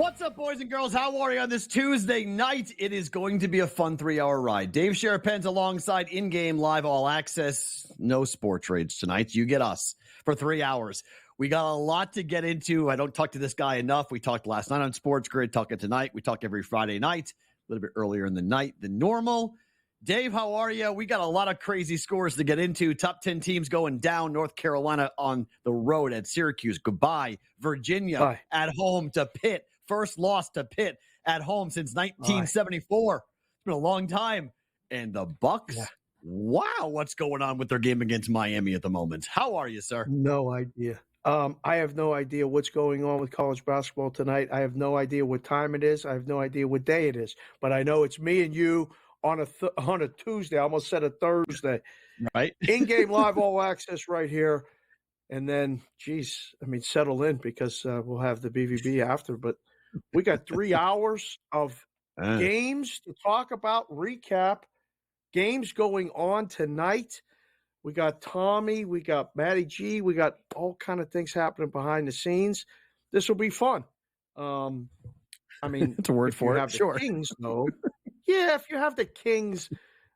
What's up, boys and girls? How are you on this Tuesday night? It is going to be a fun 3-hour ride. Dave Sharapan's alongside InGame Live All Access. No sports rage tonight. You get us for 3 hours. We got a lot to get into. I don't talk to this guy enough. We talked last night on SportsGrid, talking tonight. We talk every Friday night, a little bit earlier in the night than normal. Dave, how are you? We got a lot of crazy scores to get into. Top 10 teams going down. North Carolina on the road at Syracuse. Goodbye. Virginia at home to Pitt. First loss to Pitt at home since 1974. It's been a long time. And the Bucks, wow, what's going on with their game against Miami at the moment? How are you, sir? No idea. I have no idea what's going on with college basketball tonight. I have no idea what time it is. I have no idea what day it is. But I know it's me and you on a Tuesday. I almost said a Thursday. Right. InGame Live All Access right here. And then, settle in because we'll have the BVB after. But we got 3 hours of games to talk about, recap, games going on tonight. We got Tommy, we got Matty G, we got all kind of things happening behind the scenes. This will be fun. It's a word for it. Sure. Kings, though. Yeah, if you have the Kings,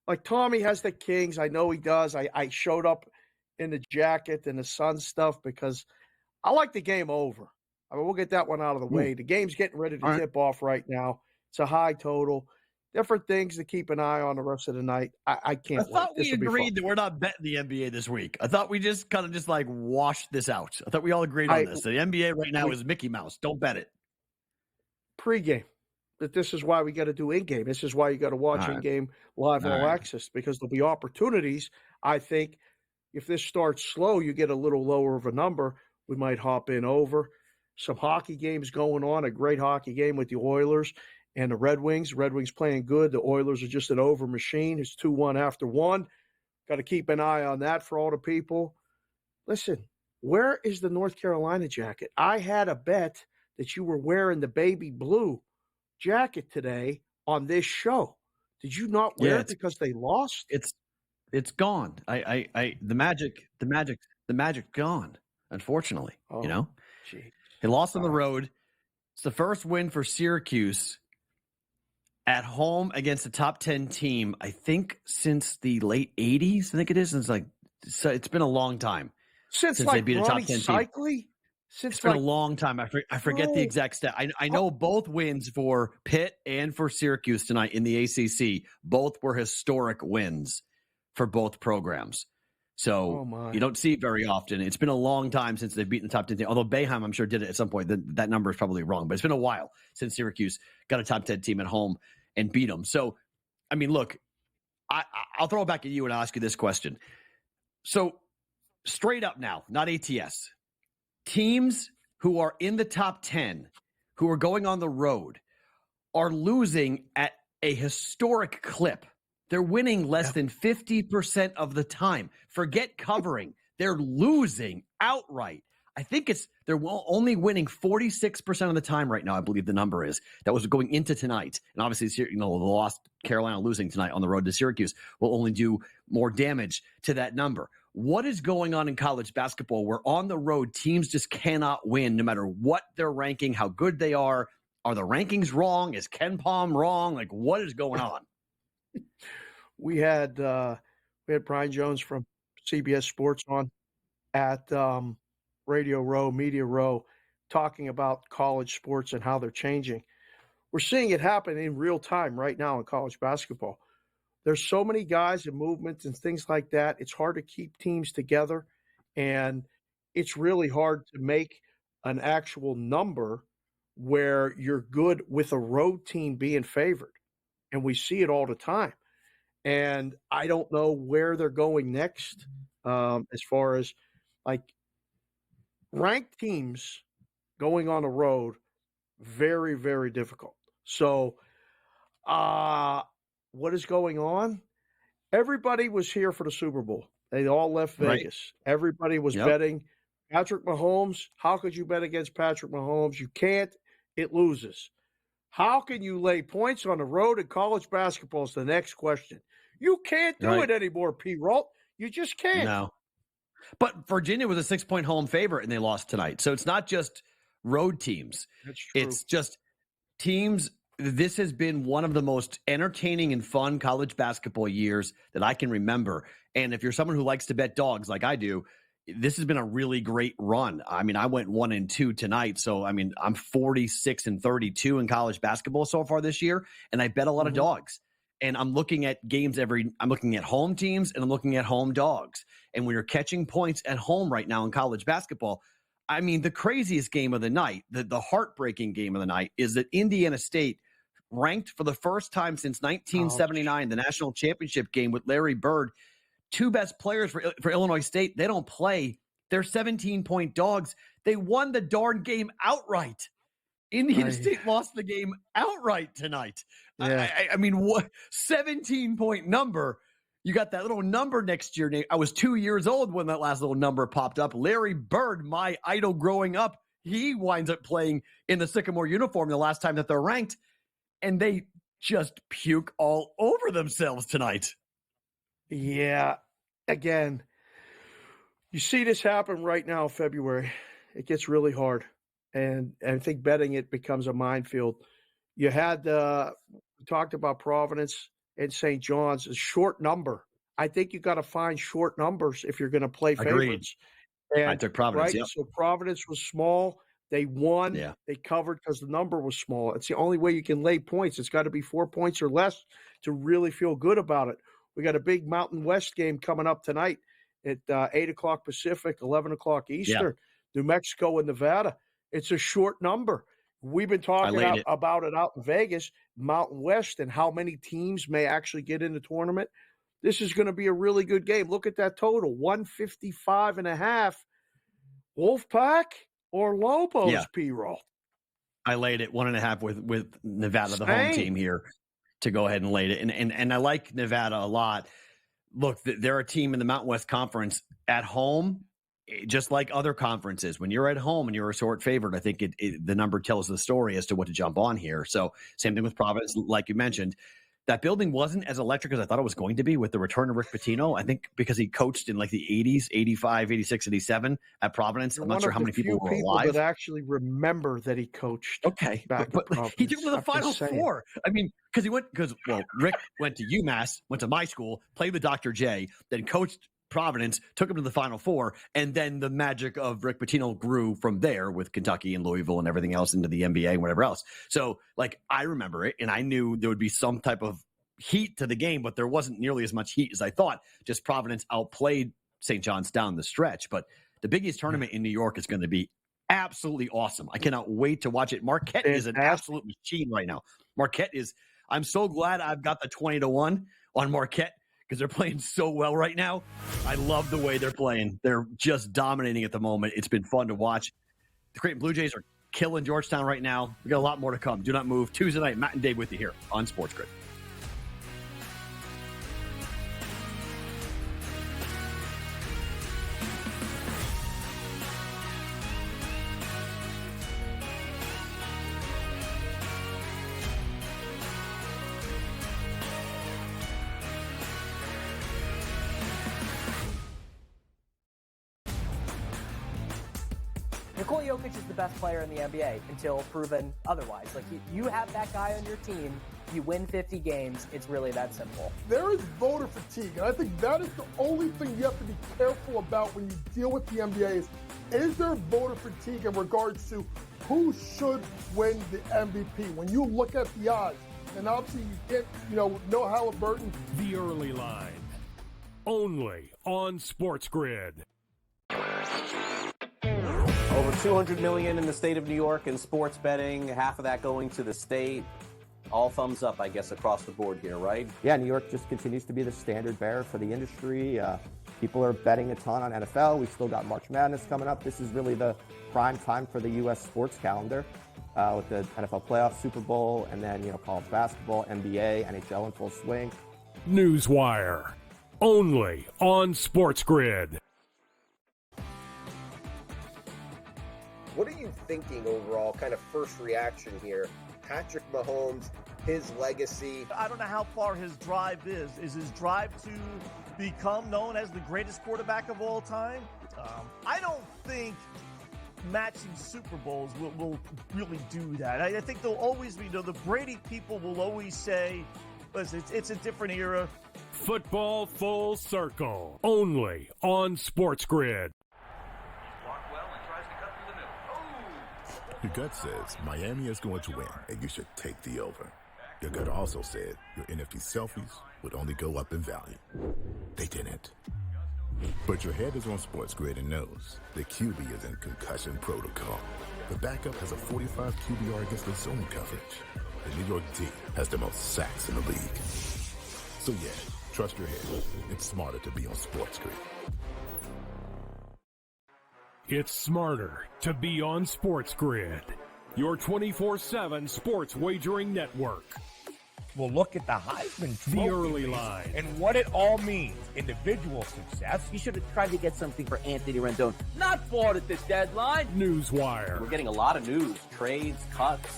like Tommy has the Kings, I know he does. I showed up in the jacket and the Sun stuff because I like the game over. I mean, we'll get that one out of the way. The game's getting ready to tip off right now. It's a high total. Different things to keep an eye on the rest of the night. I can't wait. I thought we agreed that we're not betting the NBA this week. I thought we just kind of washed this out. I thought we all agreed on this. The NBA right now is Mickey Mouse. Don't bet it. Pre-game. That this is why we got to do in-game. This is why you got to watch in-game Live All Access, because there'll be opportunities. I think if this starts slow, you get a little lower of a number. We might hop in over. Some hockey games going on, a great hockey game with the Oilers and the Red Wings. Red Wings playing good. The Oilers are just an over machine. It's 2-1 after one. Got to keep an eye on that for all the people. Listen, where is the North Carolina jacket? I had a bet that you were wearing the baby blue jacket today on this show. Did you not wear it because they lost? It's gone. The magic's gone, unfortunately. Gee. They lost on the road. It's the first win for Syracuse at home against a top 10 team, I think, since the late 80s. I think it is. It's been a long time since they beat a top 10 team. It's been a long time. I forget the exact stat. I know both wins for Pitt and for Syracuse tonight in the ACC. Both were historic wins for both programs. So you don't see it very often. It's been a long time since they've beaten the top 10 team. Although Boeheim, I'm sure, did it at some point. That number is probably wrong. But it's been a while since Syracuse got a top 10 team at home and beat them. So, look, I'll throw it back at you and ask you this question. So straight up now, not ATS. Teams who are in the top 10, who are going on the road, are losing at a historic clip. They're winning less than 50% of the time. Forget covering. They're losing outright. I think they're only winning 46% of the time right now, I believe the number is. That was going into tonight. And obviously, the lost Carolina losing tonight on the road to Syracuse will only do more damage to that number. What is going on in college basketball where on the road teams just cannot win no matter what they're ranking, how good they are? Are the rankings wrong? Is Ken Palm wrong? What is going on? We had Brian Jones from CBS Sports on at Radio Row, Media Row, talking about college sports and how they're changing. We're seeing it happen in real time right now in college basketball. There's so many guys and movements and things like that. It's hard to keep teams together, and it's really hard to make an actual number where you're good with a road team being favored. And we see it all the time. And I don't know where they're going next as far as ranked teams going on the road, very, very difficult. So what is going on? Everybody was here for the Super Bowl. They all left Vegas. Right. Everybody was betting Patrick Mahomes. How could you bet against Patrick Mahomes? You can't. It loses. How can you lay points on the road in college basketball is the next question. You can't do it anymore, Perrault. You just can't. No. But Virginia was a 6-point home favorite, and they lost tonight. So it's not just road teams. That's true. It's just teams, this has been one of the most entertaining and fun college basketball years that I can remember. And if you're someone who likes to bet dogs like I do, this has been a really great run. I mean, I went 1-2 tonight. So, I mean, I'm 46-32 in college basketball so far this year. And I bet a lot of dogs. And I'm looking at games I'm looking at home teams and I'm looking at home dogs. And when you're catching points at home right now in college basketball, I mean, the craziest game of the night, the heartbreaking game of the night is that Indiana State ranked for the first time since 1979, the national championship game with Larry Bird. Two best players for Illinois State. They don't play. They're 17-point dogs. They won the darn game outright. Indiana State lost the game outright tonight. Yeah. I mean, what 17-point number? You got that little number next to your name. I was 2 years old when that last little number popped up. Larry Bird, my idol growing up, he winds up playing in the Sycamore uniform the last time that they're ranked, and they just puke all over themselves tonight. Yeah. Again, you see this happen right now in February. It gets really hard. And I think betting it becomes a minefield. You had talked about Providence and St. John's, a short number. I think you got to find short numbers if you're going to play favorites. Agreed. I took Providence, right? yep. So Providence was small. They won. Yeah. They covered because the number was small. It's the only way you can lay points. It's got to be 4 points or less to really feel good about it. We got a big Mountain West game coming up tonight at 8 o'clock Pacific, 11 o'clock Eastern, New Mexico and Nevada. It's a short number. We've been talking about it out in Vegas, Mountain West, and how many teams may actually get in the tournament. This is going to be a really good game. Look at that total, 155.5. Wolfpack or Lobos, Perrault? I laid it 1.5 with Nevada, the home team here, to go ahead and lay it. And I like Nevada a lot. Look, they're a team in the Mountain West Conference at home, just like other conferences. When you're at home and you're a short favorite, I think the number tells the story as to what to jump on here. So same thing with Providence, like you mentioned. That building wasn't as electric as I thought it was going to be with the return of Rick Pitino. I think because he coached in like the 80s, 85, 86, 87 at Providence. You're I'm not sure how many people were alive. That actually remember that he coached. Okay, but he took him to the Final Four. I mean, Rick went to UMass, went to my school, played with Dr. J, then coached Providence, took him to the Final Four, and then the magic of Rick Pitino grew from there with Kentucky and Louisville and everything else into the NBA and whatever else. So, like, I remember it, and I knew there would be some type of heat to the game, but there wasn't nearly as much heat as I thought. Just Providence outplayed St. John's down the stretch. But the Big East tournament in New York is going to be absolutely awesome. I cannot wait to watch it. Marquette is an absolute machine right now. I'm so glad I've got the 20-1 on Marquette, because they're playing so well right now. I love the way they're playing. They're just dominating at the moment. It's been fun to watch. The Creighton Blue Jays are killing Georgetown right now. We got a lot more to come. Do not move. Tuesday night, Matt and Dave with you here on SportsGrid. Nikola Jokic is the best player in the NBA until proven otherwise. Like, you have that guy on your team, you win 50 games, it's really that simple. There is voter fatigue, and I think that is the only thing you have to be careful about when you deal with the NBA is there voter fatigue in regards to who should win the MVP? When you look at the odds, and obviously you get, no Halliburton. The Early Line, only on SportsGrid. Over $200 million in the state of New York in sports betting, half of that going to the state. All thumbs up, I guess, across the board here, right? Yeah, New York just continues to be the standard bearer for the industry. People are betting a ton on NFL. We've still got March Madness coming up. This is really the prime time for the U.S. sports calendar with the NFL playoffs, Super Bowl, and then, college basketball, NBA, NHL in full swing. Newswire, only on SportsGrid. What are you thinking overall, kind of first reaction here? Patrick Mahomes, his legacy. I don't know how far his drive is. Is his drive to become known as the greatest quarterback of all time? I don't think matching Super Bowls will really do that. I think there'll always be, the Brady people will always say, listen, it's a different era. Football Full Circle, only on SportsGrid. Your gut says Miami is going to win, and you should take the over. Your gut also said your NFT selfies would only go up in value. They didn't. But your head is on SportsGrid and knows the QB is in concussion protocol. The backup has a 45 QBR against the zone coverage. The New York D has the most sacks in the league. So yeah, trust your head. It's smarter to be on SportsGrid. It's smarter to be on SportsGrid, your 24/7 sports wagering network. Well, look at the Heisman Trophy. The early line. And what it all means. Individual success. You should have tried to get something for Anthony Rendon. Not bought at the deadline. Newswire. We're getting a lot of news, trades, cuts,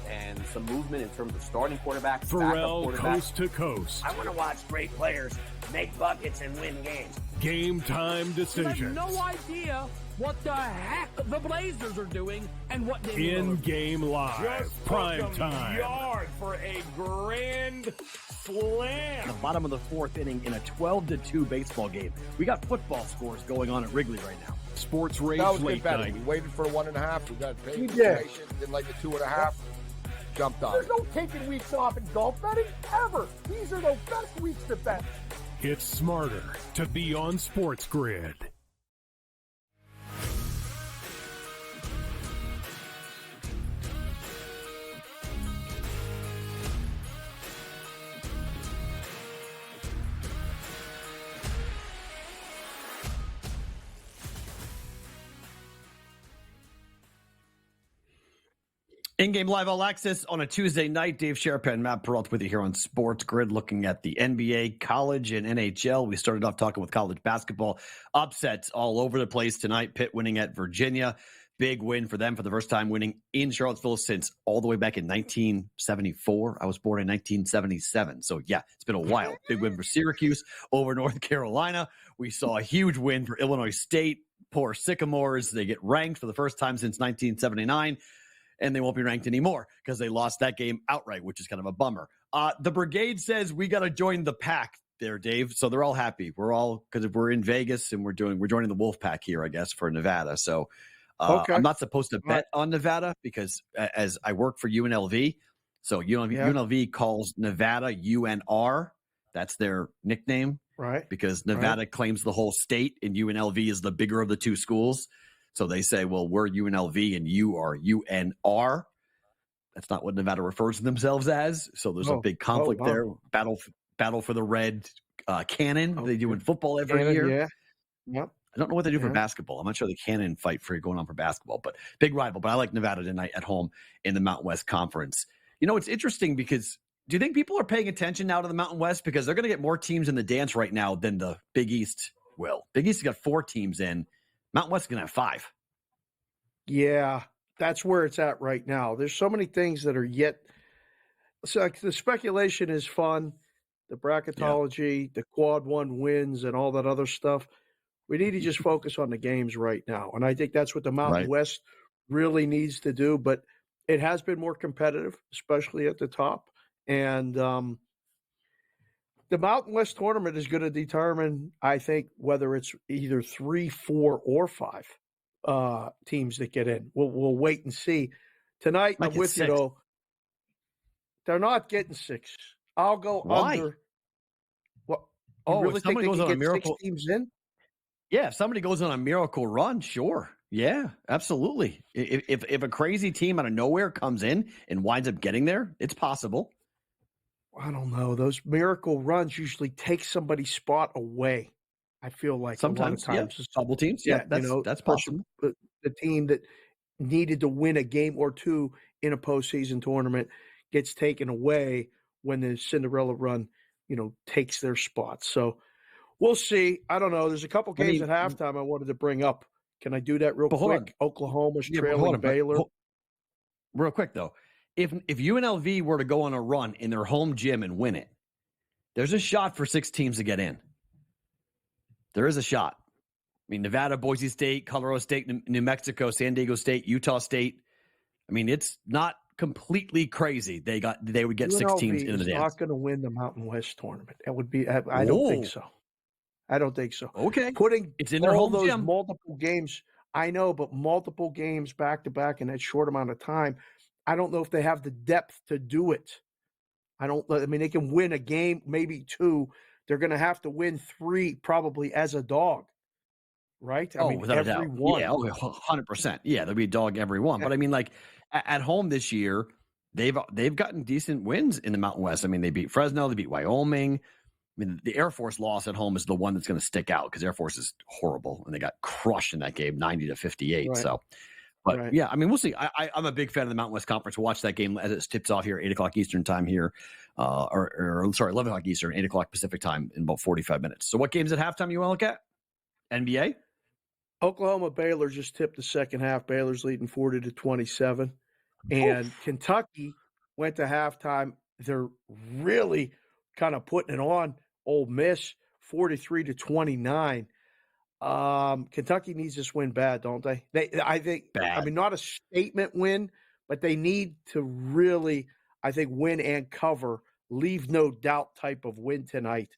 and some movement in terms of starting quarterbacks, Perrault coast to coast. I want to watch great players make buckets and win games. Game time decisions. I have no idea what the heck the Blazers are doing and what they In-game live. Just prime time. Yard for a grand slam. The bottom of the fourth inning in a 12-2 baseball game. We got football scores going on at Wrigley right now. Sports Rage That was late good betting. night. We waited for the 1.5. We got paid. We did. Did like the 2.5. Jumped on There's it. no taking weeks off in golf betting ever. These are the best weeks to bet. It's smarter to be on SportsGrid. In-game live all access on a Tuesday night. Dave Sharapan, Matt Perrault with you here on SportsGrid, looking at the NBA, college, and NHL. We started off talking with college basketball. Upsets all over the place tonight. Pitt winning at Virginia. Big win for them for the first time winning in Charlottesville since all the way back in 1974. I was born in 1977. So, yeah, it's been a while. Big win for Syracuse over North Carolina. We saw a huge win for Illinois State. Poor Sycamores. They get ranked for the first time since 1979. And they won't be ranked anymore because they lost that game outright, which is kind of a bummer. The Brigade says we got to join the pack there, Dave. So they're all happy. We're all, because we're in Vegas and we're joining the Wolf Pack here, I guess, for Nevada. So okay. I'm not supposed to bet on Nevada because as I work for UNLV, so UNLV calls Nevada UNR. That's their nickname, right? Because Nevada claims the whole state, and UNLV is the bigger of the two schools. So they say, well, we're UNLV and you are UNR. That's not what Nevada refers to themselves as. So there's a big conflict there. Battle for the red cannon they do in football every year. Yeah. Yep. I don't know what they do for basketball. I'm not sure the cannon fight for going on for basketball, but big rival. But I like Nevada tonight at home in the Mountain West Conference. You know, it's interesting because do you think people are paying attention now to the Mountain West? Because they're going to get more teams in the dance right now than the Big East will. Big East has got 4 teams in. Mountain West is going to have 5. Yeah, that's where it's at right now. There's so many things that are yet. So the speculation is fun, the bracketology, the quad 1 wins, and all that other stuff. We need to just focus on the games right now, and I think that's what the Mountain West really needs to do. But it has been more competitive, especially at the top, and the Mountain West tournament is going to determine, I think, whether it's either 3, 4, or 5 teams that get in. We'll wait and see. Tonight, I'm with 6. You, though. They're not getting 6. I'll go under. What? You really think they can get 6 teams in? Yeah, if somebody goes on a miracle run, sure. Yeah, absolutely. If a crazy team out of nowhere comes in and winds up getting there, it's possible. I don't know. Those miracle runs usually take somebody's spot away. I feel like sometimes, a lot of times, double teams. Yeah, that's possible. The team that needed to win a game or 2 in a postseason tournament gets taken away when the Cinderella run, takes their spot. So we'll see. I don't know. There's a couple games at halftime I wanted to bring up. Can I do that real quick? Oklahoma's trailing Baylor. Real quick though. If UNLV were to go on a run in their home gym and win it, there's a shot for 6 teams to get in. There is a shot. mean, Nevada, Boise State, Colorado State, New Mexico, San Diego State, Utah State. I mean, it's not completely crazy. They would get 6 teams into the dance. Not going to win the Mountain West tournament. That would be. I don't think so. I don't think so. Okay, putting it's in their home those gym. Multiple games. I know, but multiple games back to back in that short amount of time. I don't know if they have the depth to do it. I mean, they can win a game, maybe 2. They're going to have to win 3 probably as a dog, right? I mean, without every a doubt. one. Yeah, 100%. Yeah, there'll be a dog every one. But I mean, like at home this year, they've gotten decent wins in the Mountain West. I mean, they beat Fresno, they beat Wyoming. I mean, the Air Force loss at home is the one that's going to stick out because Air Force is horrible and they got crushed in that game, 90-58. Right. So, but yeah, I mean, we'll see. I'm a big fan of the Mountain West Conference. We'll watch that game as it tips off here, 8:00 Eastern time here, or 11:00 Eastern, 8:00 Pacific time in about 45 minutes. So, what games at halftime you want to look at? NBA. Oklahoma Baylor just tipped the second half. Baylor's leading 40-27, and Kentucky went to halftime. They're really kind of putting it on Ole Miss, 43-29. Kentucky needs this win bad, don't they? I think. Bad. I mean, not a statement win, but they need to really, I think, win and cover, leave no doubt type of win tonight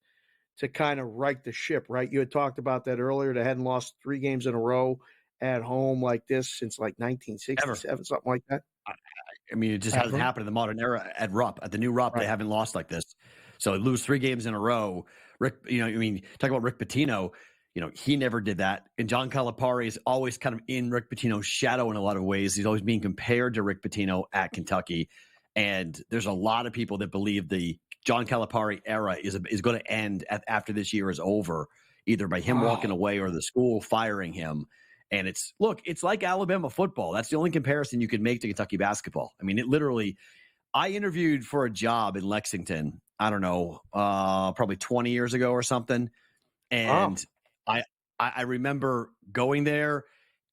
to kind of right the ship. Right? You had talked about that earlier. They hadn't lost 3 games in a row at home like this since like 1967, something like that. I mean, it just hasn't happened in the modern era at Rupp. At the new Rupp, They haven't lost like this. So lose 3 games in a row. Rick, talk about Rick Pitino. He never did that. And John Calipari is always kind of in Rick Pitino's shadow in a lot of ways. He's always being compared to Rick Pitino at Kentucky. And there's a lot of people that believe the John Calipari era is going to end after this year is over, either by him walking away or the school firing him. And it's like Alabama football. That's the only comparison you could make to Kentucky basketball. I mean, it literally – I interviewed for a job in Lexington, I don't know, probably 20 years ago or something. And I remember going there,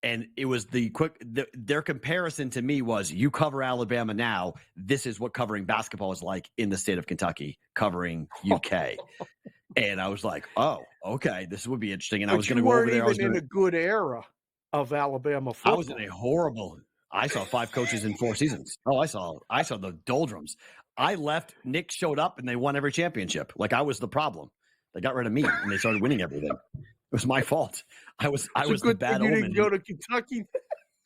and it was their comparison to me was, you cover Alabama now, this is what covering basketball is like in the state of Kentucky, covering UK. And I was like, oh, okay, this would be interesting. And I was going to go over there. I was in a good era of Alabama football. I was in a horrible – I saw 5 coaches in 4 seasons. Oh, I saw the doldrums. I left, Nick showed up, and they won every championship. Like, I was the problem. They got rid of me, and they started winning everything. It was my fault. I was the bad omen. You didn't go to Kentucky.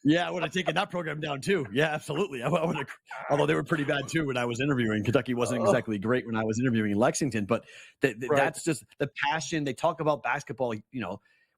Yeah, I would have taken that program down too. Yeah, absolutely. I would have, although they were pretty bad too when I was interviewing. Kentucky wasn't exactly great when I was interviewing in Lexington, but that's just the passion. They talk about basketball.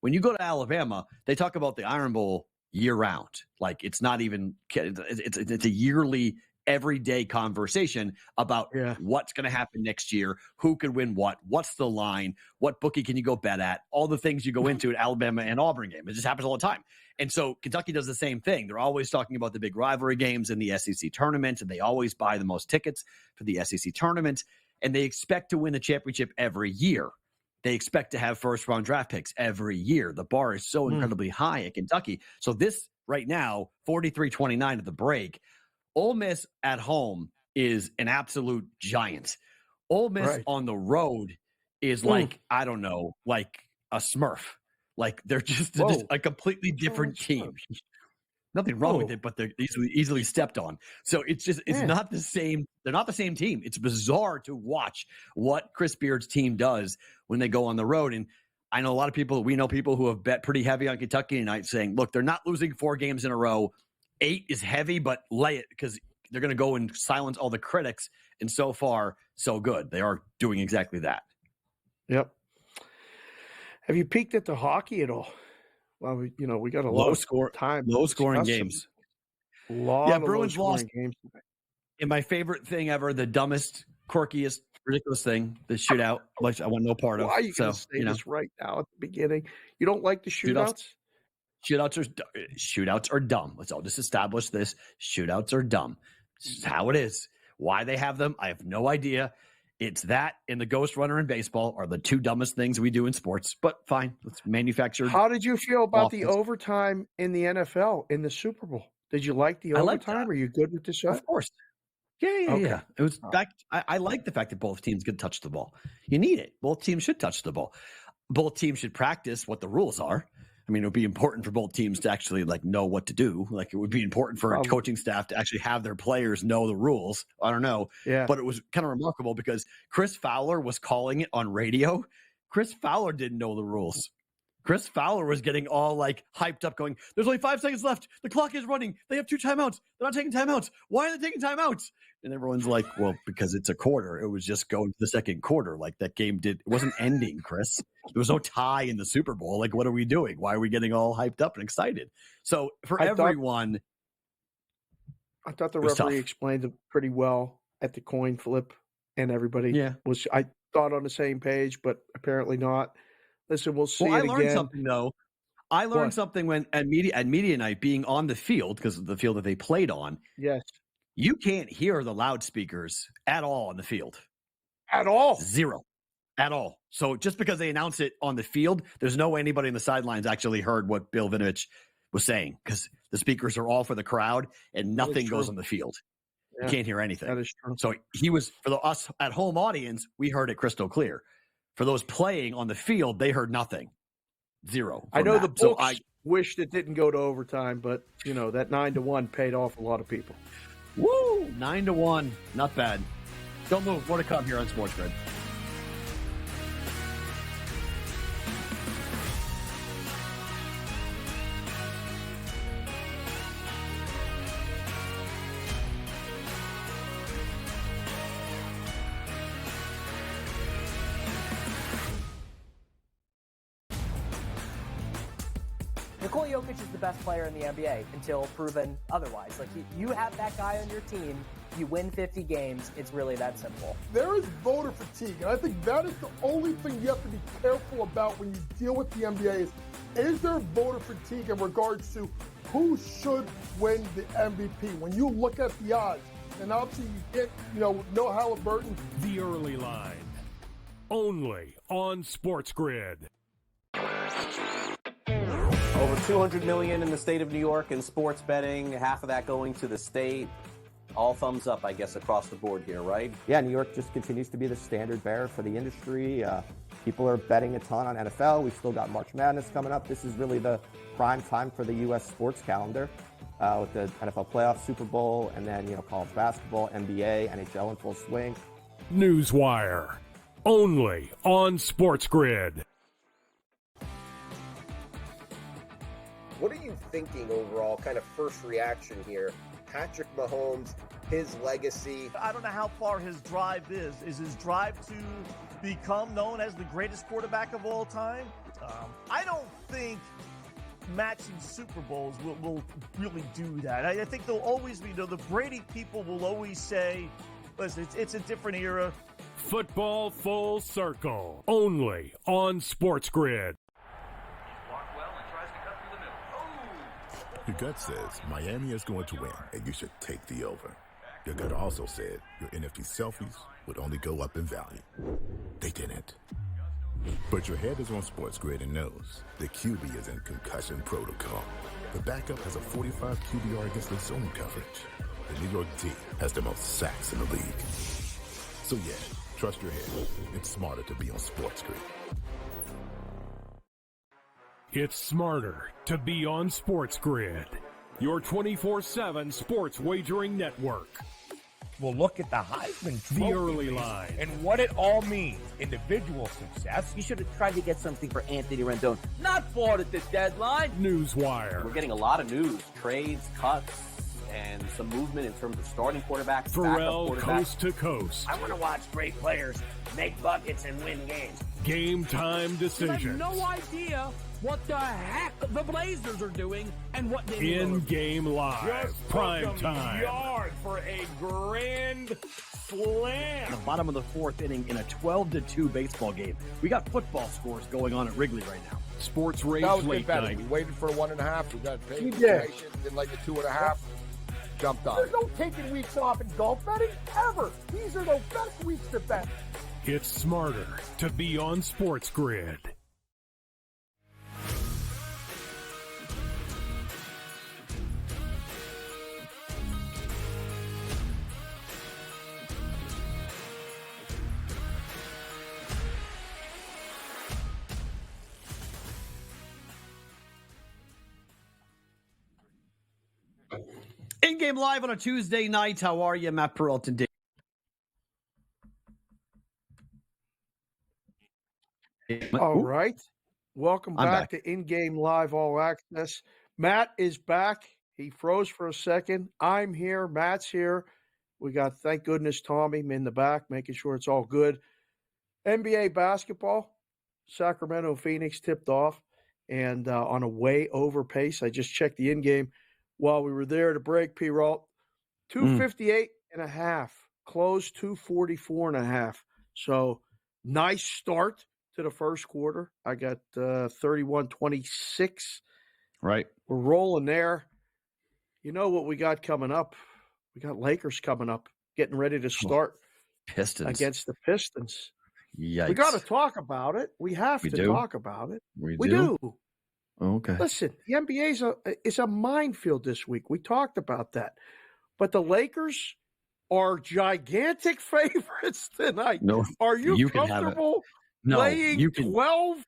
When you go to Alabama, they talk about the Iron Bowl year round. Like, it's not even it's a yearly, everyday conversation about what's going to happen next year, who could win what's the line, what bookie can you go bet at, all the things you go into at Alabama and Auburn game. It just happens all the time. And so Kentucky does the same thing. They're always talking about the big rivalry games in the SEC tournament, and they always buy the most tickets for the SEC tournament, and they expect to win the championship every year. They expect to have first-round draft picks every year. The bar is so incredibly high at Kentucky. So this right now, 43-29 at the break, Ole Miss at home is an absolute giant. Ole Miss on the road is like, I don't know, like a Smurf. Like, they're just a completely different team. Nothing wrong with it, but they're easily stepped on. So it's not the same. They're not the same team. It's bizarre to watch what Chris Beard's team does when they go on the road. And I know a lot of people, we know people who have bet pretty heavy on Kentucky tonight saying, look, they're not losing 4 games in a row. 8 is heavy, but lay it because they're going to go and silence all the critics. And so far, so good. They are doing exactly that. Yep. Have you peeked at the hockey at all? Well, we got a low scoring games. Bruins lost games. And my favorite thing ever, the dumbest, quirkiest, ridiculous thing, the shootout, which I want no part of. Why are you going to say this right now at the beginning? You don't like the shootouts? Shootouts are dumb. Let's all just establish this. Shootouts are dumb. This is how it is. Why they have them, I have no idea. It's that and the ghost runner in baseball are the 2 dumbest things we do in sports. But fine, let's manufacture. How did you feel about the overtime in the NFL in the Super Bowl? Did you like the overtime? Are you good with this? Of course. Yeah. It was back. I like the fact that both teams could touch the ball. You need it. Both teams should touch the ball. Both teams should practice what the rules are. I mean, it would be important for both teams to actually know what to do. Like, it would be important for a coaching staff to actually have their players know the rules. I don't know. Yeah. But it was kind of remarkable because Chris Fowler was calling it on radio. Chris Fowler didn't know the rules. Chris Fowler was getting all hyped up going, there's only 5 seconds left. The clock is running. They have 2 timeouts. They're not taking timeouts. Why are they taking timeouts? And everyone's like, well, because it's a quarter. It was just going to the second quarter. That game it wasn't ending, Chris. There was no tie in the Super Bowl. What are we doing? Why are we getting all hyped up and excited? So for everyone. I thought the referee explained it pretty well at the coin flip, and everybody was, I thought, on the same page, but apparently not. Listen, we'll see. Well, I it learned again. something though. I learned something when at media night, being on the field, because of the field that they played on. Yes. You can't hear the loudspeakers at all on the field. At all. 0. At all. So just because they announce it on the field, there's no way anybody in the sidelines actually heard what Bill Vinovich was saying, because the speakers are all for the crowd and nothing goes on the field. Yeah, you can't hear anything. That is true. So he was, for us at home audience, we heard it crystal clear. For those playing on the field, they heard nothing. 0. I know the books wished it didn't go to overtime, but that 9-1 paid off a lot of people. Woo! 9-1. Not bad. Don't move. More to come here on SportsGrid. Nikola Jokic is the best player in the NBA until proven otherwise. You have that guy on your team, you win 50 games, it's really that simple. There is voter fatigue, and I think that is the only thing you have to be careful about when you deal with the NBA is there voter fatigue in regards to who should win the MVP? When you look at the odds, and obviously you get, no Halliburton. The early line, only on SportsGrid. Over $200 million in the state of New York in sports betting, half of that going to the state. All thumbs up, I guess, across the board here, right? Yeah, New York just continues to be the standard bearer for the industry. People are betting a ton on NFL. We've still got March Madness coming up. This is really the prime time for the U.S. sports calendar with the NFL playoffs, Super Bowl, and then, college basketball, NBA, NHL in full swing. Newswire, only on SportsGrid. What are you thinking overall, kind of first reaction here? Patrick Mahomes, his legacy. I don't know how far his drive is. Is his drive to become known as the greatest quarterback of all time? I don't think matching Super Bowls will really do that. I think there'll always be, the Brady people will always say, listen, it's a different era. Football Full Circle, only on SportsGrid. Your gut says Miami is going to win, and you should take the over. Your gut also said your NFT selfies would only go up in value. They didn't. But your head is on SportsGrid and knows the QB is in concussion protocol. The backup has a 45 QBR against the zone coverage. The New York D has the most sacks in the league. So yeah, trust your head. It's smarter to be on SportsGrid. It's smarter to be on SportsGrid, your 24/7 sports wagering network. We'll look at the Heisman Trophy The early line, and what it all means. Individual success. You should have tried to get something for Anthony Rendon. Not bought at the deadline. Newswire. We're getting a lot of news, trades, cuts, and some movement in terms of starting quarterbacks, Perrault, backup quarterbacks. coast to coast. I want to watch great players make buckets and win games. Game time I have decisions. no idea what the heck the Blazers are doing and what they In-game live, Just prime took 'em time. yard for a grand slam. The bottom of the 4th inning in a 12-2 baseball game. We got football scores going on at Wrigley right now. Sports Rage That was good Late betting. Night. We waited for a 1.5. We got paid. We did. Didn't like the 2.5. Jumped on There's it. no taking weeks off in golf betting ever. These are the best weeks to bet. It's smarter to be on SportsGrid. In-game live on a Tuesday night. How are you, Matt Perrault and Dave? All right. Welcome I'm back back. to In-Game Live All Access. Matt is back. He froze for a second. I'm here. Matt's here. We got, thank goodness, Tommy in the back, making sure it's all good. NBA basketball, Sacramento Phoenix tipped off and on a way over pace. I just checked the in-game while we were there to break, Perrault. 258 and a half, closed 244 and a half. So nice start to the first quarter. I got 31-26. Right. We're rolling there. You know what we got coming up? We got Lakers coming up, getting ready to start Pistons against the Pistons. Yikes. We got to talk about it. We have to talk about it. We do. Okay. Listen, the NBA is a minefield this week. We talked about that. But the Lakers are gigantic favorites tonight. No, are you can comfortable no, laying you can, 12?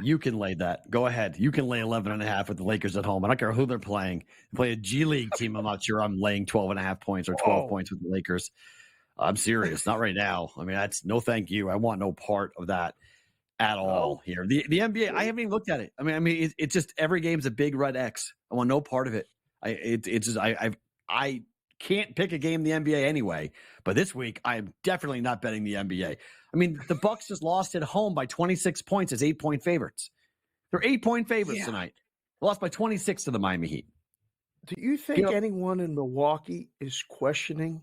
You can lay that. Go ahead. You can lay 11.5 with the Lakers at home. I don't care who they're playing. They play a G League team. I'm not sure I'm laying 12.5 points or 12 points with the Lakers. I'm serious. Not right now. I mean, that's no thank you. I want no part of that at all here. The NBA, I haven't even looked at it. I mean, it's just every game's a big red X. I want no part of it. I can't pick a game in the NBA anyway, but this week I am definitely not betting the NBA. I mean, the Bucks just lost at home by 26 points as 8-point favorites. They're 8-point favorites tonight. They lost by 26 to the Miami Heat. Do you think anyone in Milwaukee is questioning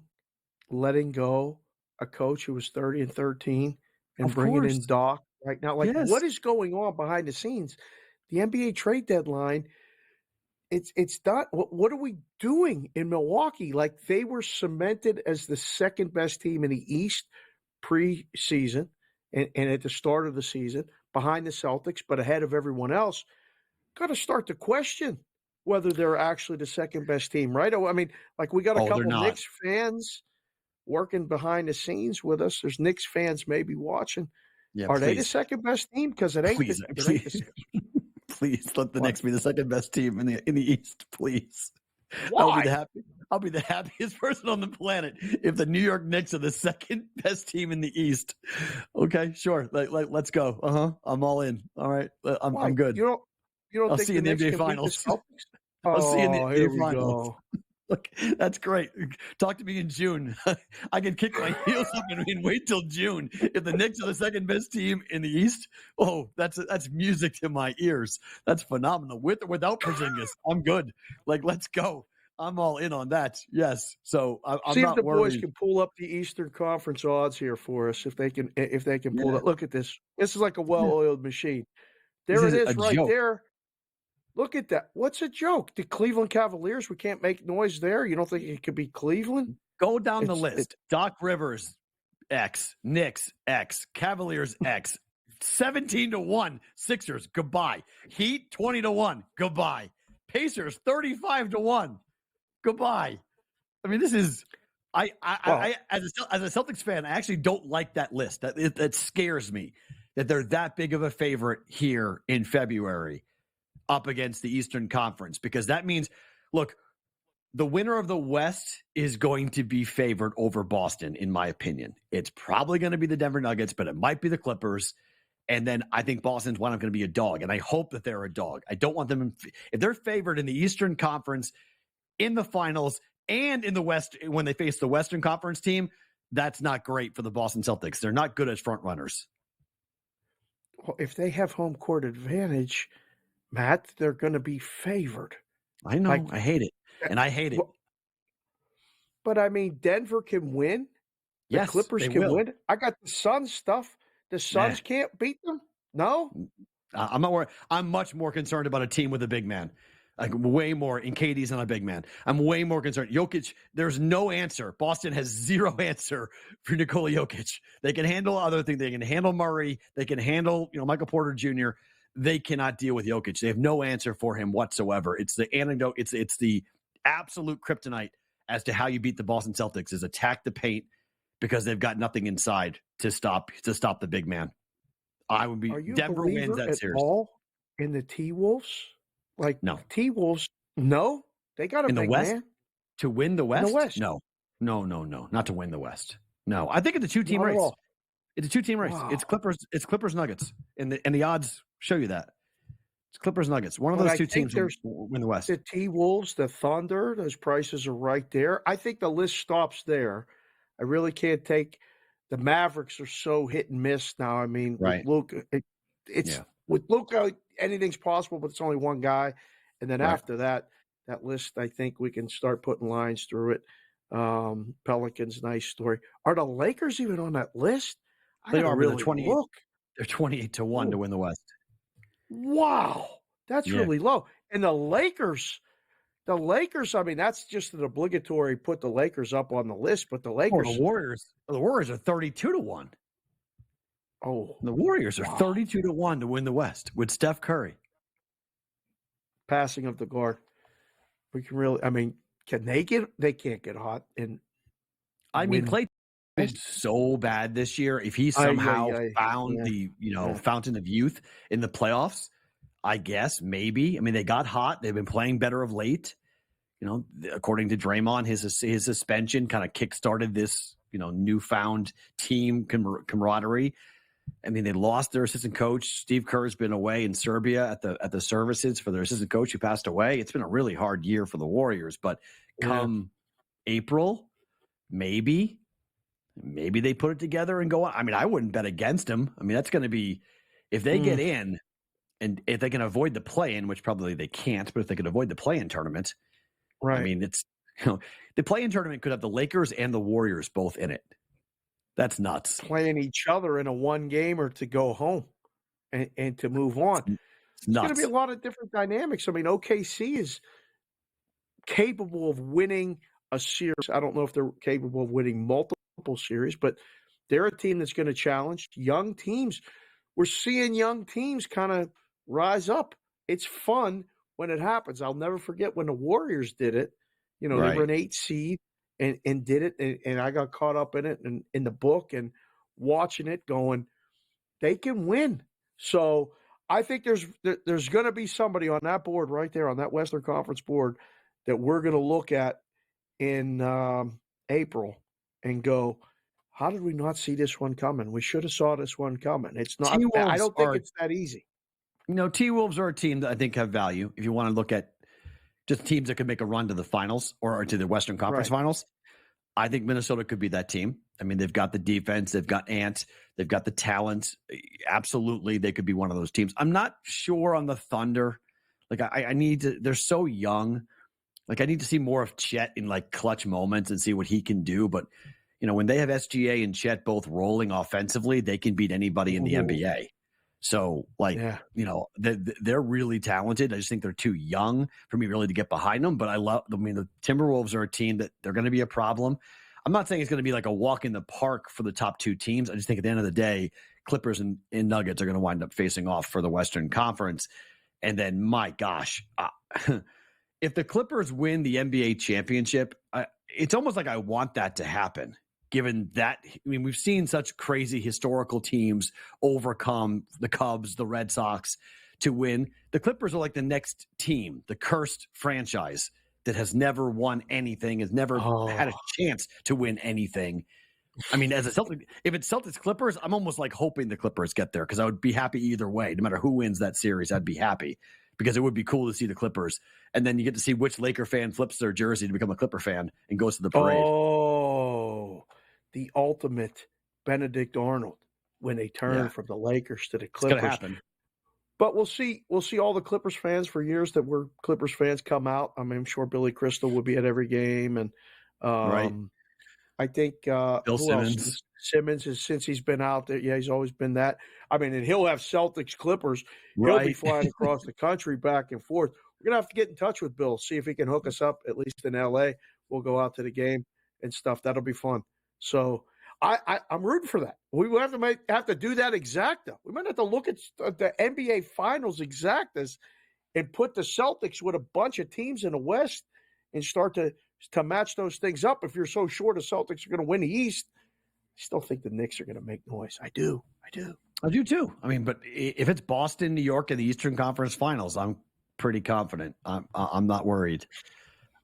letting go a coach who was 30-13 and bringing in Doc right now? Like, what is going on behind the scenes? The NBA trade deadline, it's not. What are we doing in Milwaukee? Like, they were cemented as the second best team in the East preseason and at the start of the season, behind the Celtics, but ahead of everyone else. Got to start to question whether they're actually the second best team, right? I mean, like, we got a couple Knicks fans working behind the scenes with us. There's Knicks fans maybe watching. Yeah, are they the second best team? Because it ain't. Please let the Knicks be the second best team in the East, please. Why? I'll be the happiest person on the planet if the New York Knicks are the second best team in the East. Okay, sure. Let's go. I'm all in. All right, I'm good. You don't I'll think see you in the NBA Finals. I'll see you in the NBA Finals. Look, that's great. Talk to me in June. I can kick my heels up and wait till June. If the Knicks are the second best team in the East, that's music to my ears. That's phenomenal. With or without Porzingis, I'm good. Like, let's go. I'm all in on that. Yes. So I'm see not if the worried. boys can pull up the Eastern Conference odds here for us. If they can pull that. Look at this. This is like a well-oiled machine. There it is, right there. Look at that. What's a joke? The Cleveland Cavaliers, we can't make noise there. You don't think it could be Cleveland? Go down the list. Doc Rivers, X. Knicks, X. Cavaliers, X. 17-1. Sixers, goodbye. Heat, 20-1. Goodbye. Pacers, 35-1. Goodbye. I mean, this is I as a Celtics fan, I actually don't like that list. That scares me that they're that big of a favorite here in February up against the Eastern Conference, because that means, look, the winner of the West is going to be favored over Boston, in my opinion. It's probably going to be the Denver Nuggets, but it might be the Clippers. And then I think Boston's one. I'm going to be a dog, and I hope that they're a dog. I don't want them if they're favored in the Eastern Conference, in the finals, and in the West when they face the Western Conference team. That's not great for the Boston Celtics. They're not good as front runners. Well, if they have home court advantage, Matt, they're going to be favored. I know. I hate it. And I hate it. But, I mean, Denver can win. The Clippers can win. I got the Suns stuff. The Suns can't beat them? No? I'm not worried. I'm much more concerned about a team with a big man. Like, way more. And KD's not a big man. I'm way more concerned. Jokic, there's no answer. Boston has zero answer for Nikola Jokic. They can handle other things. They can handle Murray. They can handle, Michael Porter Jr. They cannot deal with Jokic. They have no answer for him whatsoever. It's the antidote. It's the absolute kryptonite as to how you beat the Boston Celtics is attack the paint, because they've got nothing inside to stop the big man. I would be. Are you Denver wins that series. All in the T-Wolves? Like, no T-Wolves? No, they got a in the big West. man. To win the West? In the West. No, not to win the West. No, I think it's a two-team Not at race. all. It's a two-team race. Wow. It's Clippers Nuggets, and the odds show you that. It's Clippers Nuggets. One of But those I two think teams will win the West. The T-Wolves, the Thunder, those prices are right there. I think the list stops there. I really can't take the Mavericks are so hit and miss now. I mean, Right. with Luka, with Luka, anything's possible, but it's only one guy. And then after that list, I think we can start putting lines through it. Pelicans, nice story. Are the Lakers even on that list? They are really 28. look. They're 28-1 to win the West. Wow, that's really low. And the Lakers, I mean, that's just an obligatory put the Lakers up on the list, but the Lakers. The Warriors are 32-1. Oh, the Warriors are 32-1 to win the West with Steph Curry. Passing of the guard. We can really, I mean, they can't get hot. And I mean, Klay is so bad this year. If he somehow found the fountain of youth in the playoffs, I guess maybe. I mean, they got hot. They've been playing better of late. You know, according to Draymond, his suspension kind of kickstarted this newfound team camaraderie. I mean, they lost their assistant coach. Steve Kerr's been away in Serbia at the services for their assistant coach who passed away. It's been a really hard year for the Warriors. But come April, maybe they put it together and go on. I mean, I wouldn't bet against them. I mean, that's going to be if they get in and if they can avoid the play-in, which probably they can't, but if they can avoid the play-in tournament, right? I mean, it's the play-in tournament could have the Lakers and the Warriors both in it. That's nuts. Playing each other in a one gamer to go home and to move on. It's going to be a lot of different dynamics. I mean, OKC is capable of winning a series. I don't know if they're capable of winning multiple series, but they're a team that's going to challenge young teams. We're seeing young teams kind of rise up. It's fun when it happens. I'll never forget when the Warriors did it. They were an 8 seed. And did it, and I got caught up in it and in the book and watching it going, they can win. So I think there's going to be somebody on that board right there, on that Western Conference board, that we're going to look at in April and go, how did we not see this one coming? We should have saw this one coming. It's not. I don't think it's that easy. T-Wolves are a team that I think have value. If you want to look at just teams that could make a run to the finals or to the Western Conference finals, I think Minnesota could be that team. I mean, they've got the defense, they've got Ant, they've got the talent. Absolutely, they could be one of those teams. I'm not sure on the Thunder. Like, I need to. They're so young. Like, I need to see more of Chet in like clutch moments and see what he can do. But when they have SGA and Chet both rolling offensively, they can beat anybody in the NBA. So, they're really talented. I just think they're too young for me really to get behind them. But the Timberwolves are a team that they're going to be a problem. I'm not saying it's going to be like a walk in the park for the top two teams. I just think at the end of the day, Clippers and Nuggets are going to wind up facing off for the Western Conference. And then, my gosh, if the Clippers win the NBA championship, it's almost like I want that to happen. Given that, I mean, we've seen such crazy historical teams overcome the Cubs, the Red Sox to win. The Clippers are like the next team, the cursed franchise that has never won anything, has never had a chance to win anything. I mean, as a Celtic, if it's Celtics Clippers, I'm almost like hoping the Clippers get there because I would be happy either way. No matter who wins that series, I'd be happy because it would be cool to see the Clippers. And then you get to see which Laker fan flips their jersey to become a Clipper fan and goes to the parade. Oh, the ultimate Benedict Arnold when they turn from the Lakers to the Clippers. It's going to happen. But we'll see all the Clippers fans for years that were Clippers fans come out. I mean, I'm sure Billy Crystal would be at every game. And I think Bill Simmons. Simmons is, since he's been out there, he's always been that. I mean, and he'll have Celtics Clippers. He'll be flying across the country back and forth. We're going to have to get in touch with Bill, see if he can hook us up, at least in L.A. We'll go out to the game and stuff. That'll be fun. So I'm rooting for that. We will have to do that exacta. We might have to look at the NBA Finals exactas and put the Celtics with a bunch of teams in the West and start to match those things up. If you're so sure the Celtics are going to win the East, I still think the Knicks are going to make noise. I do too. I mean, but if it's Boston, New York in the Eastern Conference Finals, I'm pretty confident. I'm not worried.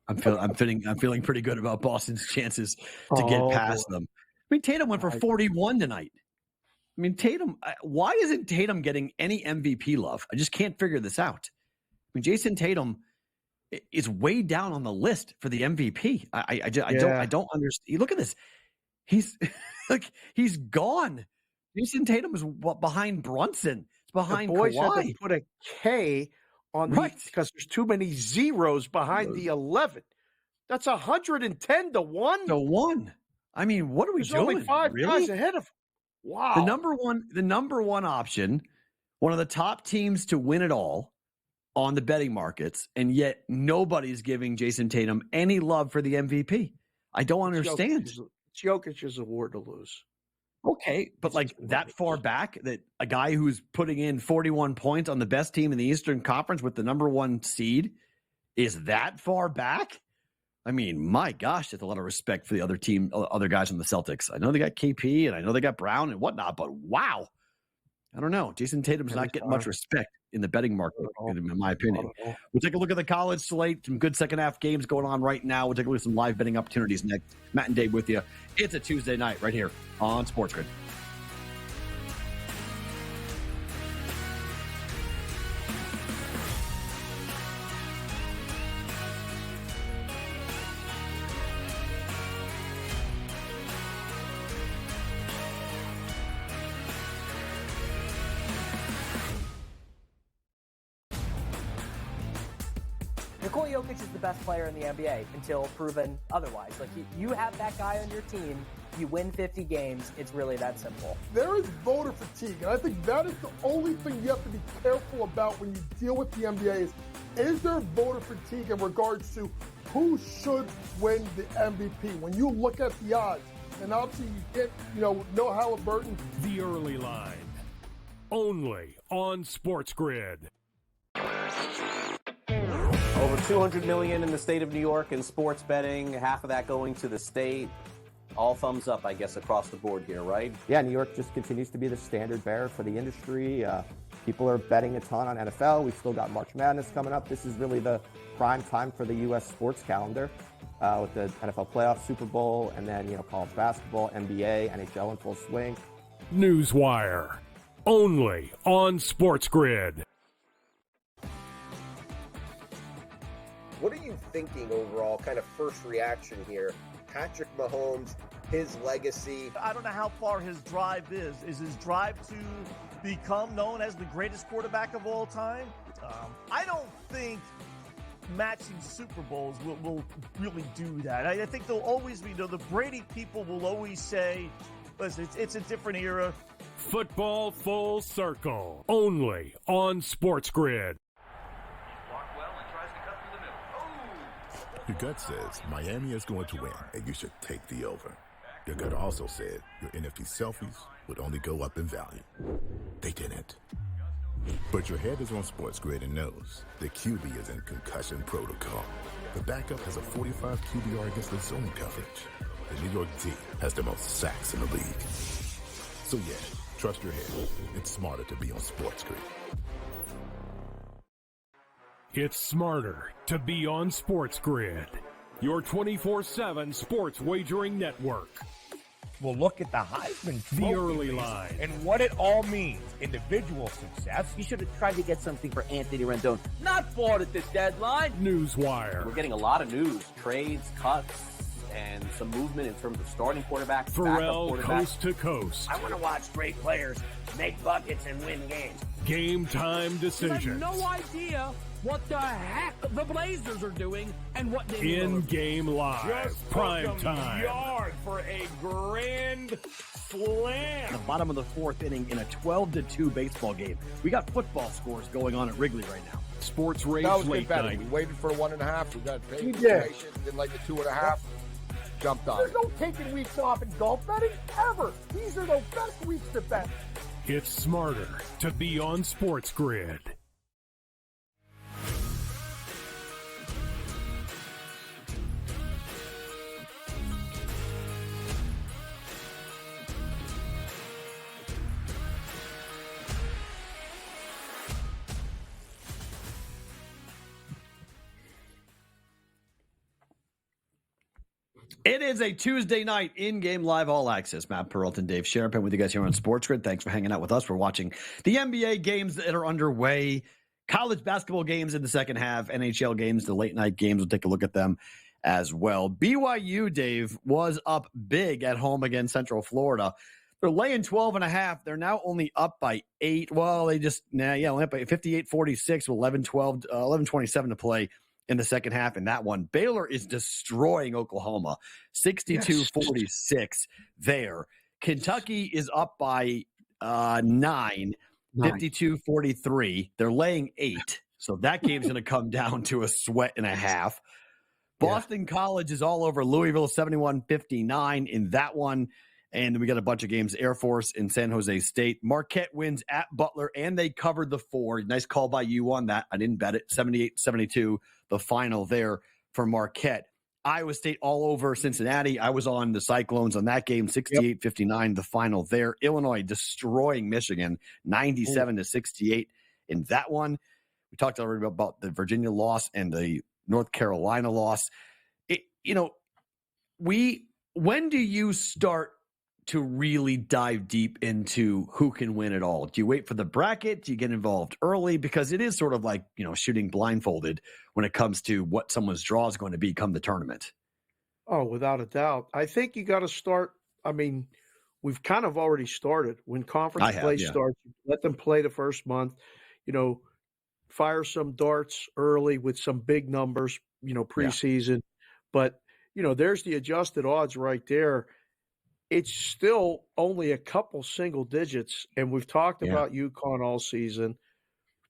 I'm feeling pretty good about Boston's chances to get past them. I mean, Tatum went for 41 tonight. I mean, Tatum. Why isn't Tatum getting any MVP love? I just can't figure this out. I mean, Jason Tatum is way down on the list for the MVP. I don't understand. Look at this. He's he's gone. Jason Tatum is behind Brunson. It's behind the boys Kawhi. had to put a K on the because there's too many zeros behind the 11. That's 110 to 1. To 1. I mean, what are we There's doing? only 5 guys ahead of. Wow. The number one option, one of the top teams to win it all on the betting markets, and yet nobody's giving Jason Tatum any love for the MVP. I don't understand. It's Jokic's award to lose. Okay, but like that far back, that a guy who's putting in 41 points on the best team in the Eastern Conference with the number 1 seed is that far back? I mean, my gosh, there's a lot of respect for the other guys on the Celtics. I know they got KP and I know they got Brown and whatnot, but wow. I don't know. Jason Tatum's not getting much respect in the betting market, in my opinion. We'll take a look at the college slate. Some good second half games going on right now. We'll take a look at some live betting opportunities next. Matt and Dave with you. It's a Tuesday night right here on SportsGrid. Nikola Jokic is the best player in the NBA until proven otherwise. Like, you have that guy on your team, you win 50 games, it's really that simple. There is voter fatigue, and I think that is the only thing you have to be careful about when you deal with the NBA is there voter fatigue in regards to who should win the MVP? When you look at the odds, and obviously you get, no Halliburton. The early line, only on SportsGrid. Over $200 million in the state of New York in sports betting, half of that going to the state. All thumbs up, I guess, across the board here, right? Yeah, New York just continues to be the standard bearer for the industry. People are betting a ton on NFL. We've still got March Madness coming up. This is really the prime time for the U.S. sports calendar with the NFL playoffs, Super Bowl, and then, college basketball, NBA, NHL in full swing. Newswire, only on SportsGrid. What are you thinking overall, kind of first reaction here? Patrick Mahomes, his legacy. I don't know how far his drive is. Is his drive to become known as the greatest quarterback of all time? I don't think matching Super Bowls will really do that. I think there'll always be, the Brady people will always say, listen, it's a different era. Football Full Circle, only on SportsGrid. Your gut says Miami is going to win, and you should take the over. Your gut also said your NFT selfies would only go up in value. They didn't. But your head is on SportsGrid and knows the QB is in concussion protocol. The backup has a 45 QBR against the zone coverage. The New York D has the most sacks in the league. So yeah, trust your head. It's smarter to be on SportsGrid. It's smarter to be on SportsGrid, your 24/7 sports wagering network. We'll look at the Heisman The Trophy early race line. and what it all means. Individual success. You should have tried to get something for Anthony Rendon. Not bought at the deadline. Newswire. We're getting a lot of news, trades, cuts, and some movement in terms of starting quarterbacks, Perrault, backup quarterbacks. coast to coast. I want to watch great players make buckets and win games. Game time You decisions. have no idea what the heck the Blazers are doing and what they In-game live. Just Prime took 'em time. yard for a grand slam. The bottom of the fourth inning in a 12-2 baseball game. We got football scores going on at Wrigley right now. Sports Rage That was good Late betting. Night. We waited for 1.5. We got paid. We did. Didn't like the 2.5. Jumped on There's it. no taking weeks off in golf betting ever. These are the best weeks to bet. It's smarter to be on SportsGrid. It is a Tuesday night in-game live all access. Matt Perrault and Dave Sharapan with you guys here on SportsGrid. Thanks for hanging out with us. We're watching the NBA games that are underway, college basketball games in the second half, NHL games, the late night games. We'll take a look at them as well. BYU, Dave, was up big at home against Central Florida. They're laying 12.5. They're now only up by 8. Well, they just, only up by 58-46 with 11:27 to play in the second half in that one. Baylor is destroying Oklahoma, 62-46 there. Kentucky is up by 9, 52-43. They're laying 8. So that game's going to come down to a sweat and a half. Boston College is all over Louisville, 71-59 in that one. And we got a bunch of games, Air Force and San Jose State. Marquette wins at Butler, and they covered the 4. Nice call by you on that. I didn't bet it. 78-72, the final there for Marquette. Iowa State all over Cincinnati. I was on the Cyclones on that game, 68-59, the final there. Illinois destroying Michigan, 97-68 in that one. We talked already about the Virginia loss and the North Carolina loss. When do you start to really dive deep into who can win it all? Do you wait for the bracket? Do you get involved early? Because it is sort of like, shooting blindfolded when it comes to what someone's draw is going to be come the tournament. Oh, without a doubt. I think you got to start. I mean, we've kind of already started. When conference play starts, let them play the first month, fire some darts early with some big numbers, preseason. Yeah. But, there's the adjusted odds right there. It's still only a couple single digits, and we've talked about UConn all season.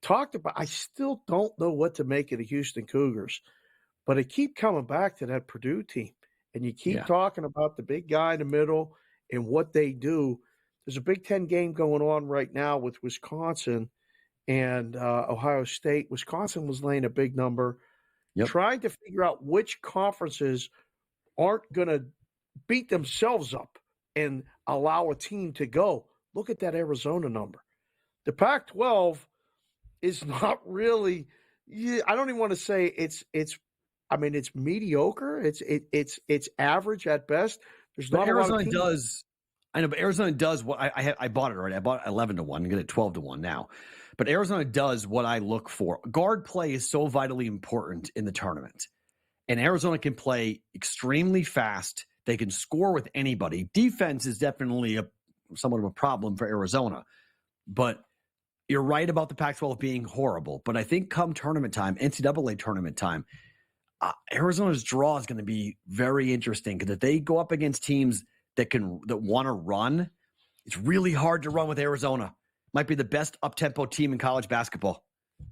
I still don't know what to make of the Houston Cougars, but I keep coming back to that Purdue team, and you keep talking about the big guy in the middle and what they do. There's a Big Ten game going on right now with Wisconsin and Ohio State. Wisconsin was laying a big number, trying to figure out which conferences aren't going to beat themselves up and allow a team to go. Look at that Arizona number. The Pac-12 is not really. I don't even want to say it's mediocre. It's average at best. There's not Arizona a lot of teams. I know, but Arizona does what I bought it already. I bought 11-1 and get it 12-1 now. But Arizona does what I look for. Guard play is so vitally important in the tournament, and Arizona can play extremely fast. They can score with anybody. Defense is definitely somewhat of a problem for Arizona. But you're right about the Pac-12 being horrible. But I think come tournament time, NCAA tournament time, Arizona's draw is going to be very interesting because if they go up against teams that want to run, it's really hard to run with Arizona. Might be the best up-tempo team in college basketball.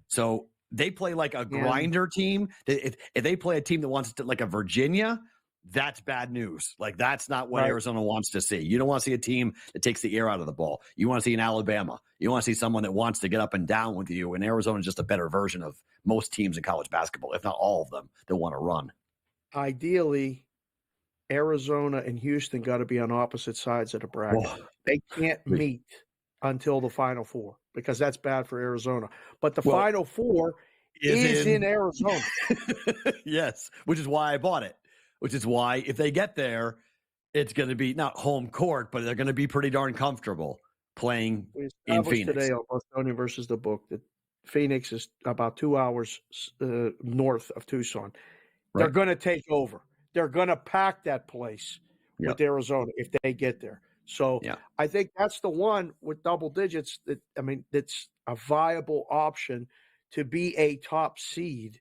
So they play like a grinder team. If they play a team that wants to, like a Virginia, that's bad news. Like, that's not what Arizona wants to see. You don't want to see a team that takes the air out of the ball. You want to see an Alabama. You want to see someone that wants to get up and down with you. And Arizona is just a better version of most teams in college basketball, if not all of them, that want to run. Ideally, Arizona and Houston got to be on opposite sides of the bracket. Whoa. They can't meet until the Final Four because that's bad for Arizona. But the Final Four is in Arizona. Yes, which is why I bought it. Which is why if they get there, it's going to be not home court, but they're going to be pretty darn comfortable playing in Phoenix. Today on Bostonian versus the Book that Phoenix is about 2 hours north of Tucson. Right. They're going to take over. They're going to pack that place with Arizona if they get there. So I think that's the one with double digits that's a viable option to be a top seed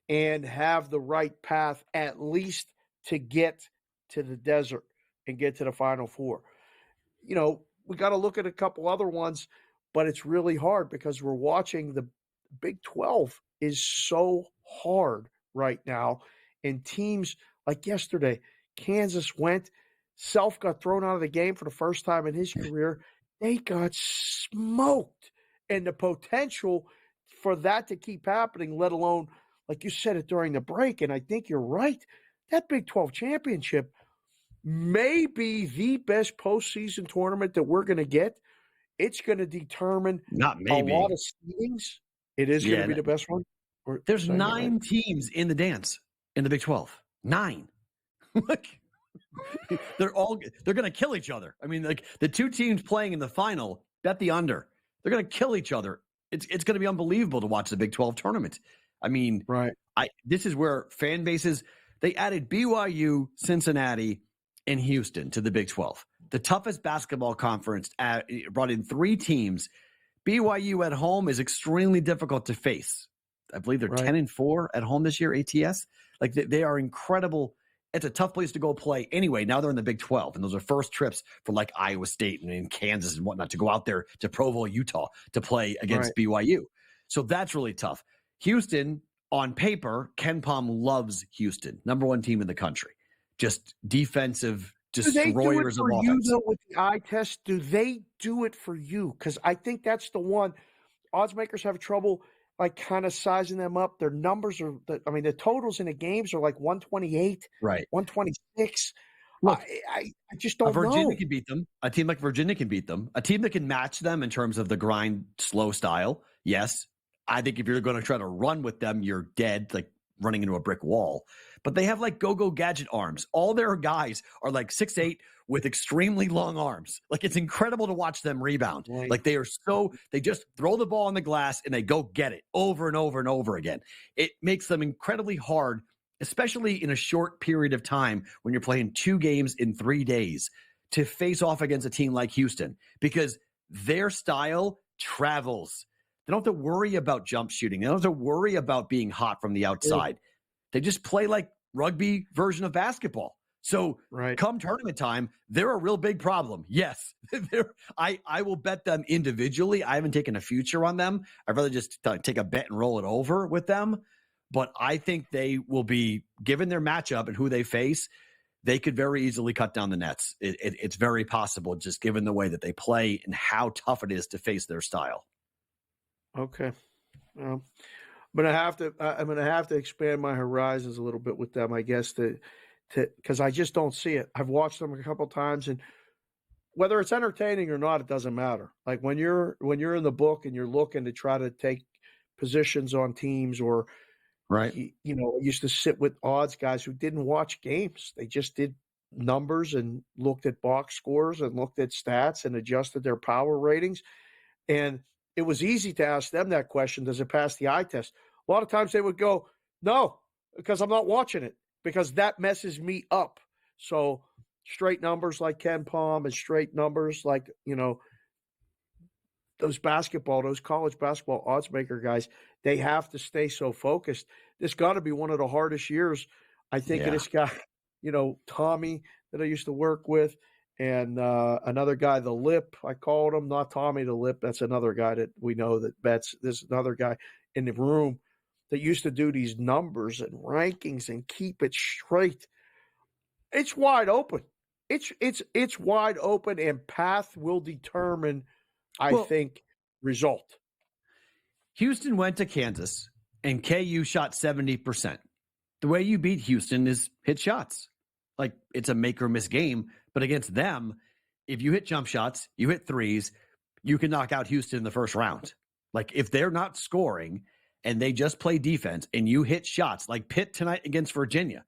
and have the right path at least to get to the desert and get to the Final Four. We got to look at a couple other ones, but it's really hard because we're watching the Big 12 is so hard right now. And teams like yesterday, Kansas Self got thrown out of the game for the first time in his career. They got smoked. And the potential for that to keep happening, let alone, like you said it during the break, and I think you're right, that Big 12 championship may be the best postseason tournament that we're going to get. It's going to determine a lot of seedings. It is going to be the best one. There's 9 teams in the dance in the Big 12. 9. they're going to kill each other. I mean, like the two teams playing in the final, bet the under. They're going to kill each other. It's going to be unbelievable to watch the Big 12 tournament. I mean, right. This is where fan bases, they added BYU, Cincinnati, and Houston to the Big 12. The toughest basketball conference brought in 3 teams. BYU at home is extremely difficult to face. I believe they're 10-4 at home this year, ATS. Like they are incredible. It's a tough place to go play anyway. Now they're in the Big 12, and those are first trips for like Iowa State and Kansas and whatnot to go out there to Provo, Utah to play against BYU. So that's really tough. Houston, on paper, Ken Pom loves Houston, number 1 team in the country. Just defensive destroyers of offense. Though, with the eye test, do they do it for you? Because I think that's the one. Odds makers have trouble like kind of sizing them up. Their numbers are, the totals in the games are like 128, 126. Look, I just don't know. Virginia can beat them. A team like Virginia can beat them. A team that can match them in terms of the grind, slow style. Yes. I think if you're going to try to run with them, you're dead, like running into a brick wall. But they have like go-go gadget arms. All their guys are like 6'8" with extremely long arms. Like it's incredible to watch them rebound. Right. Like they just throw the ball on the glass and they go get it over and over and over again. It makes them incredibly hard, especially in a short period of time when you're playing 2 games in 3 days, to face off against a team like Houston, because their style travels. They don't have to worry about jump shooting. They don't have to worry about being hot from the outside. They just play like rugby version of basketball. So come tournament time, they're a real big problem. Yes, I will bet them individually. I haven't taken a future on them. I'd rather just take a bet and roll it over with them. But I think they will be, given their matchup and who they face, they could very easily cut down the nets. It's very possible, just given the way that they play and how tough it is to face their style. Okay. I'm gonna have to expand my horizons a little bit with them, I guess, because I just don't see it. I've watched them a couple of times, and whether it's entertaining or not, it doesn't matter. Like when you're in the book and you're looking to try to take positions on teams, or I used to sit with odds guys who didn't watch games. They just did numbers and looked at box scores and looked at stats and adjusted their power ratings. And it was easy to ask them that question, does it pass the eye test? A lot of times they would go, no, because I'm not watching it, because that messes me up. So straight numbers like Ken Pom and straight numbers like, those college basketball odds maker guys, they have to stay so focused. This got to be one of the hardest years, I think, of this guy, Tommy that I used to work with. And another guy, the Lip, I called him, not Tommy the Lip. That's another guy that we know that bets. There's another guy in the room that used to do these numbers and rankings and keep it straight. It's wide open. It's wide open, and path will determine, I think, result. Houston went to Kansas, and KU shot 70%. The way you beat Houston is hit shots. Like, it's a make or miss game. But against them, if you hit jump shots, you hit threes, you can knock out Houston in the first round. Like, if they're not scoring and they just play defense and you hit shots, like Pitt tonight against Virginia,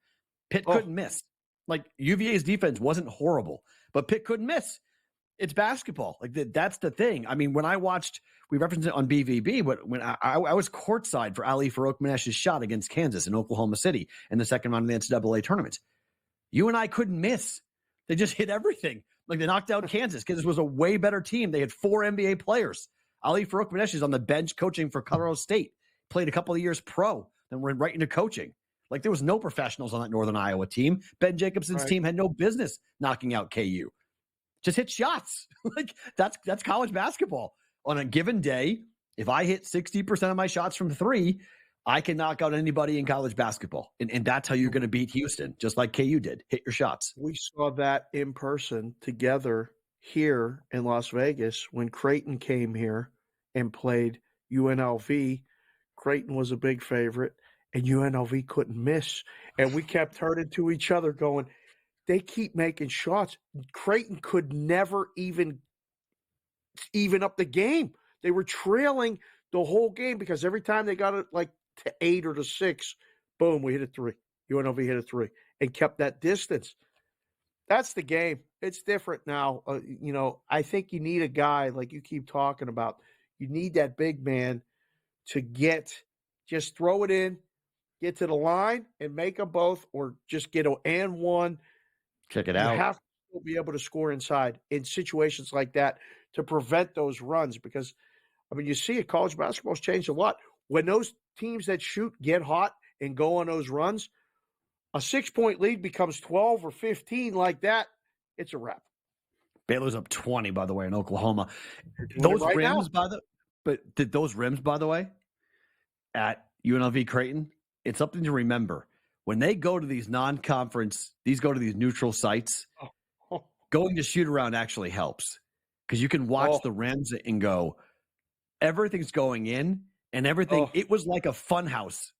Pitt couldn't miss. Like, UVA's defense wasn't horrible, but Pitt couldn't miss. It's basketball. Like, that's the thing. I mean, when I watched, we referenced it on BVB, but when I was courtside for Ali Farouk-Manesh's shot against Kansas in Oklahoma City in the second round of the NCAA tournament, you and I couldn't miss. They just hit everything. Like, they knocked out Kansas. Kansas was a way better team. They had 4 NBA players. Ali Farouk-Manesh is on the bench coaching for Colorado State. Played a couple of years pro, then went right into coaching. Like, there was no professionals on that Northern Iowa team. Ben Jacobson's team had no business knocking out KU. Just hit shots. Like, that's college basketball. On a given day, if I hit 60% of my shots from 3, I can knock out anybody in college basketball. And that's how you're going to beat Houston, just like KU did. Hit your shots. We saw that in person together here in Las Vegas when Creighton came here and played UNLV. Creighton was a big favorite, and UNLV couldn't miss. And we kept turning to each other going, they keep making shots. Creighton could never even up the game. They were trailing the whole game because every time they got it like to 8 or to 6, boom, we hit a 3. UNLV hit a 3 and kept that distance. That's the game. It's different now. I think you need a guy like you keep talking about. You need that big man to just throw it in, get to the line, and make them both, or just get an and one. Kick it You out. have to be able to score inside in situations like that to prevent those runs because, you see it, college basketball's changed a lot. When those teams that shoot get hot and go on those runs, a 6-point lead becomes 12 or 15 like that. It's a wrap. Baylor's up 20, by the way, in Oklahoma. Those rims, those rims, by the way, at UNLV Creighton, it's something to remember. When they go to these non-conference, these go to these neutral sites, going to shoot around actually helps because you can watch the rims and go, everything's going in and everything. It was like a funhouse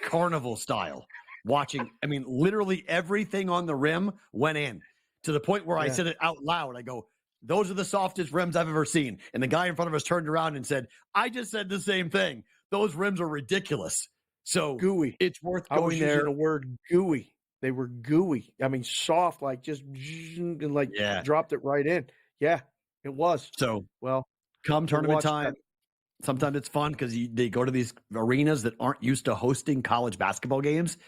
carnival style watching. Literally everything on the rim went in to the point where I said it out loud. I go, those are the softest rims I've ever seen. And the guy in front of us turned around and said, I just said the same thing. Those rims are ridiculous. So gooey. It's worth going going there. Using the word gooey. They were gooey. Soft, like just and dropped it right in. Yeah, it was. So well, come tournament time, sometimes it's fun because they go to these arenas that aren't used to hosting college basketball games,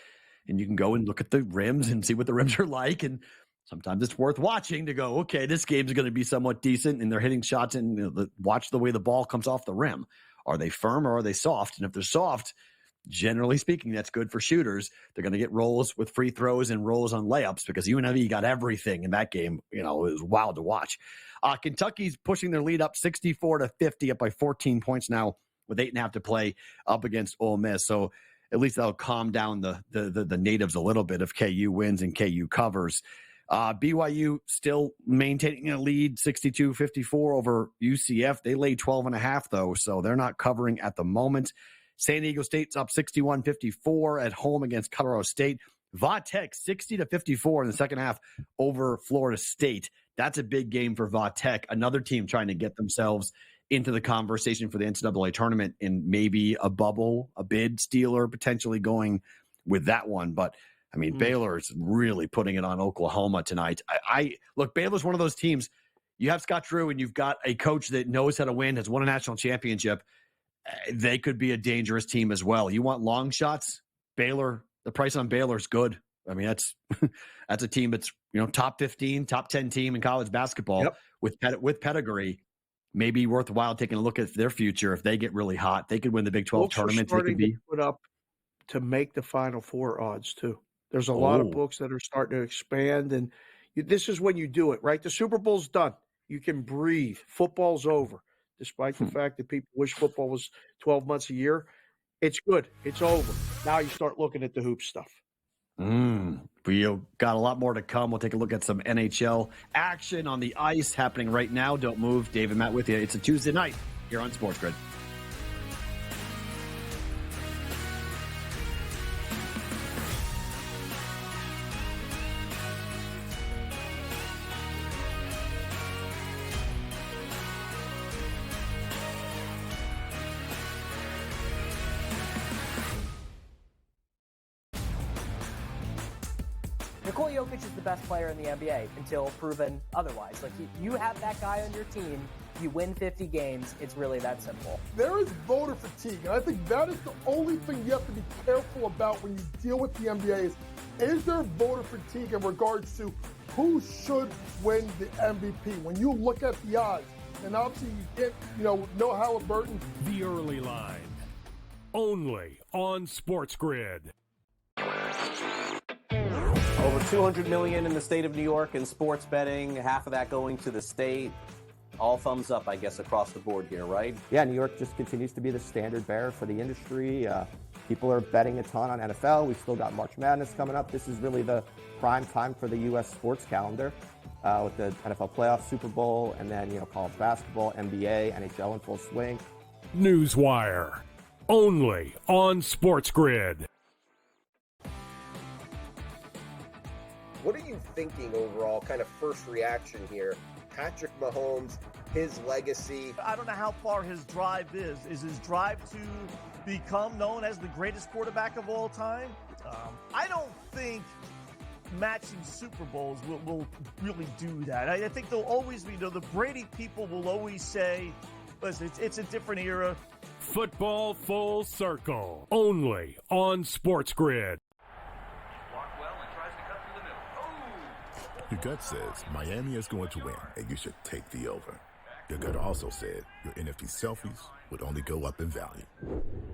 and you can go and look at the rims and see what the rims are like. And sometimes it's worth watching to go, okay, this game's going to be somewhat decent, and they're hitting shots and watch the way the ball comes off the rim. Are they firm or are they soft? And if they're soft, generally speaking, that's good for shooters. They're going to get rolls with free throws and rolls on layups because UNLV got everything in that game. It was wild to watch. Kentucky's pushing their lead up 64-50, up by 14 points now with 8.5 to play up against Ole Miss. So at least that'll calm down the natives a little bit if KU wins and KU covers. BYU still maintaining a lead 62-54 over UCF. They lay 12.5 though, so they're not covering at the moment. San Diego State's up 61-54 at home against Colorado State. Va-Tech 60-54 in the second half over Florida State. That's a big game for Va-Tech. Another team trying to get themselves into the conversation for the NCAA tournament and maybe a bubble, a bid stealer potentially going with that one. But Baylor's really putting it on Oklahoma tonight. Look, Baylor's one of those teams. You have Scott Drew and you've got a coach that knows how to win, has won a national championship. They could be a dangerous team as well. You want long shots? Baylor, the price on Baylor is good. That's a team that's top 15, top 10 team in college basketball with pedigree. Maybe worthwhile taking a look at their future. If they get really hot, they could win the Big 12 tournament. They could be put up to make the Final Four odds too. There's a lot of books that are starting to expand, and this is when you do it, right? The Super Bowl's done. You can breathe. Football's over. Despite the fact that people wish football was 12 months a year, it's good. It's over. Now you start looking at the hoop stuff. We got a lot more to come. We'll take a look at some NHL action on the ice happening right now. Don't move. Dave and Matt with you. It's a Tuesday night here on SportsGrid. Nikola Jokic is the best player in the NBA until proven otherwise. Like, you have that guy on your team, you win 50 games, it's really that simple. There is voter fatigue, and I think that is the only thing you have to be careful about when you deal with the NBA is there voter fatigue in regards to who should win the MVP? When you look at the odds, and obviously you get, no Halliburton. The early line, only on SportsGrid. Over $200 million in the state of New York in sports betting, half of that going to the state. All thumbs up, I guess, across the board here, right? Yeah, New York just continues to be the standard bearer for the industry. People are betting a ton on NFL. We've still got March Madness coming up. This is really the prime time for the U.S. sports calendar with the NFL playoffs, Super Bowl, and then, college basketball, NBA, NHL in full swing. Newswire, only on SportsGrid. What are you thinking overall, kind of first reaction here? Patrick Mahomes, his legacy. I don't know how far his drive is. Is his drive to become known as the greatest quarterback of all time? I don't think matching Super Bowls will really do that. I think there'll always be, the Brady people will always say, listen, it's a different era. Football Full Circle, only on SportsGrid. Your gut says Miami is going to win, and you should take the over. Your gut also said your NFT selfies would only go up in value.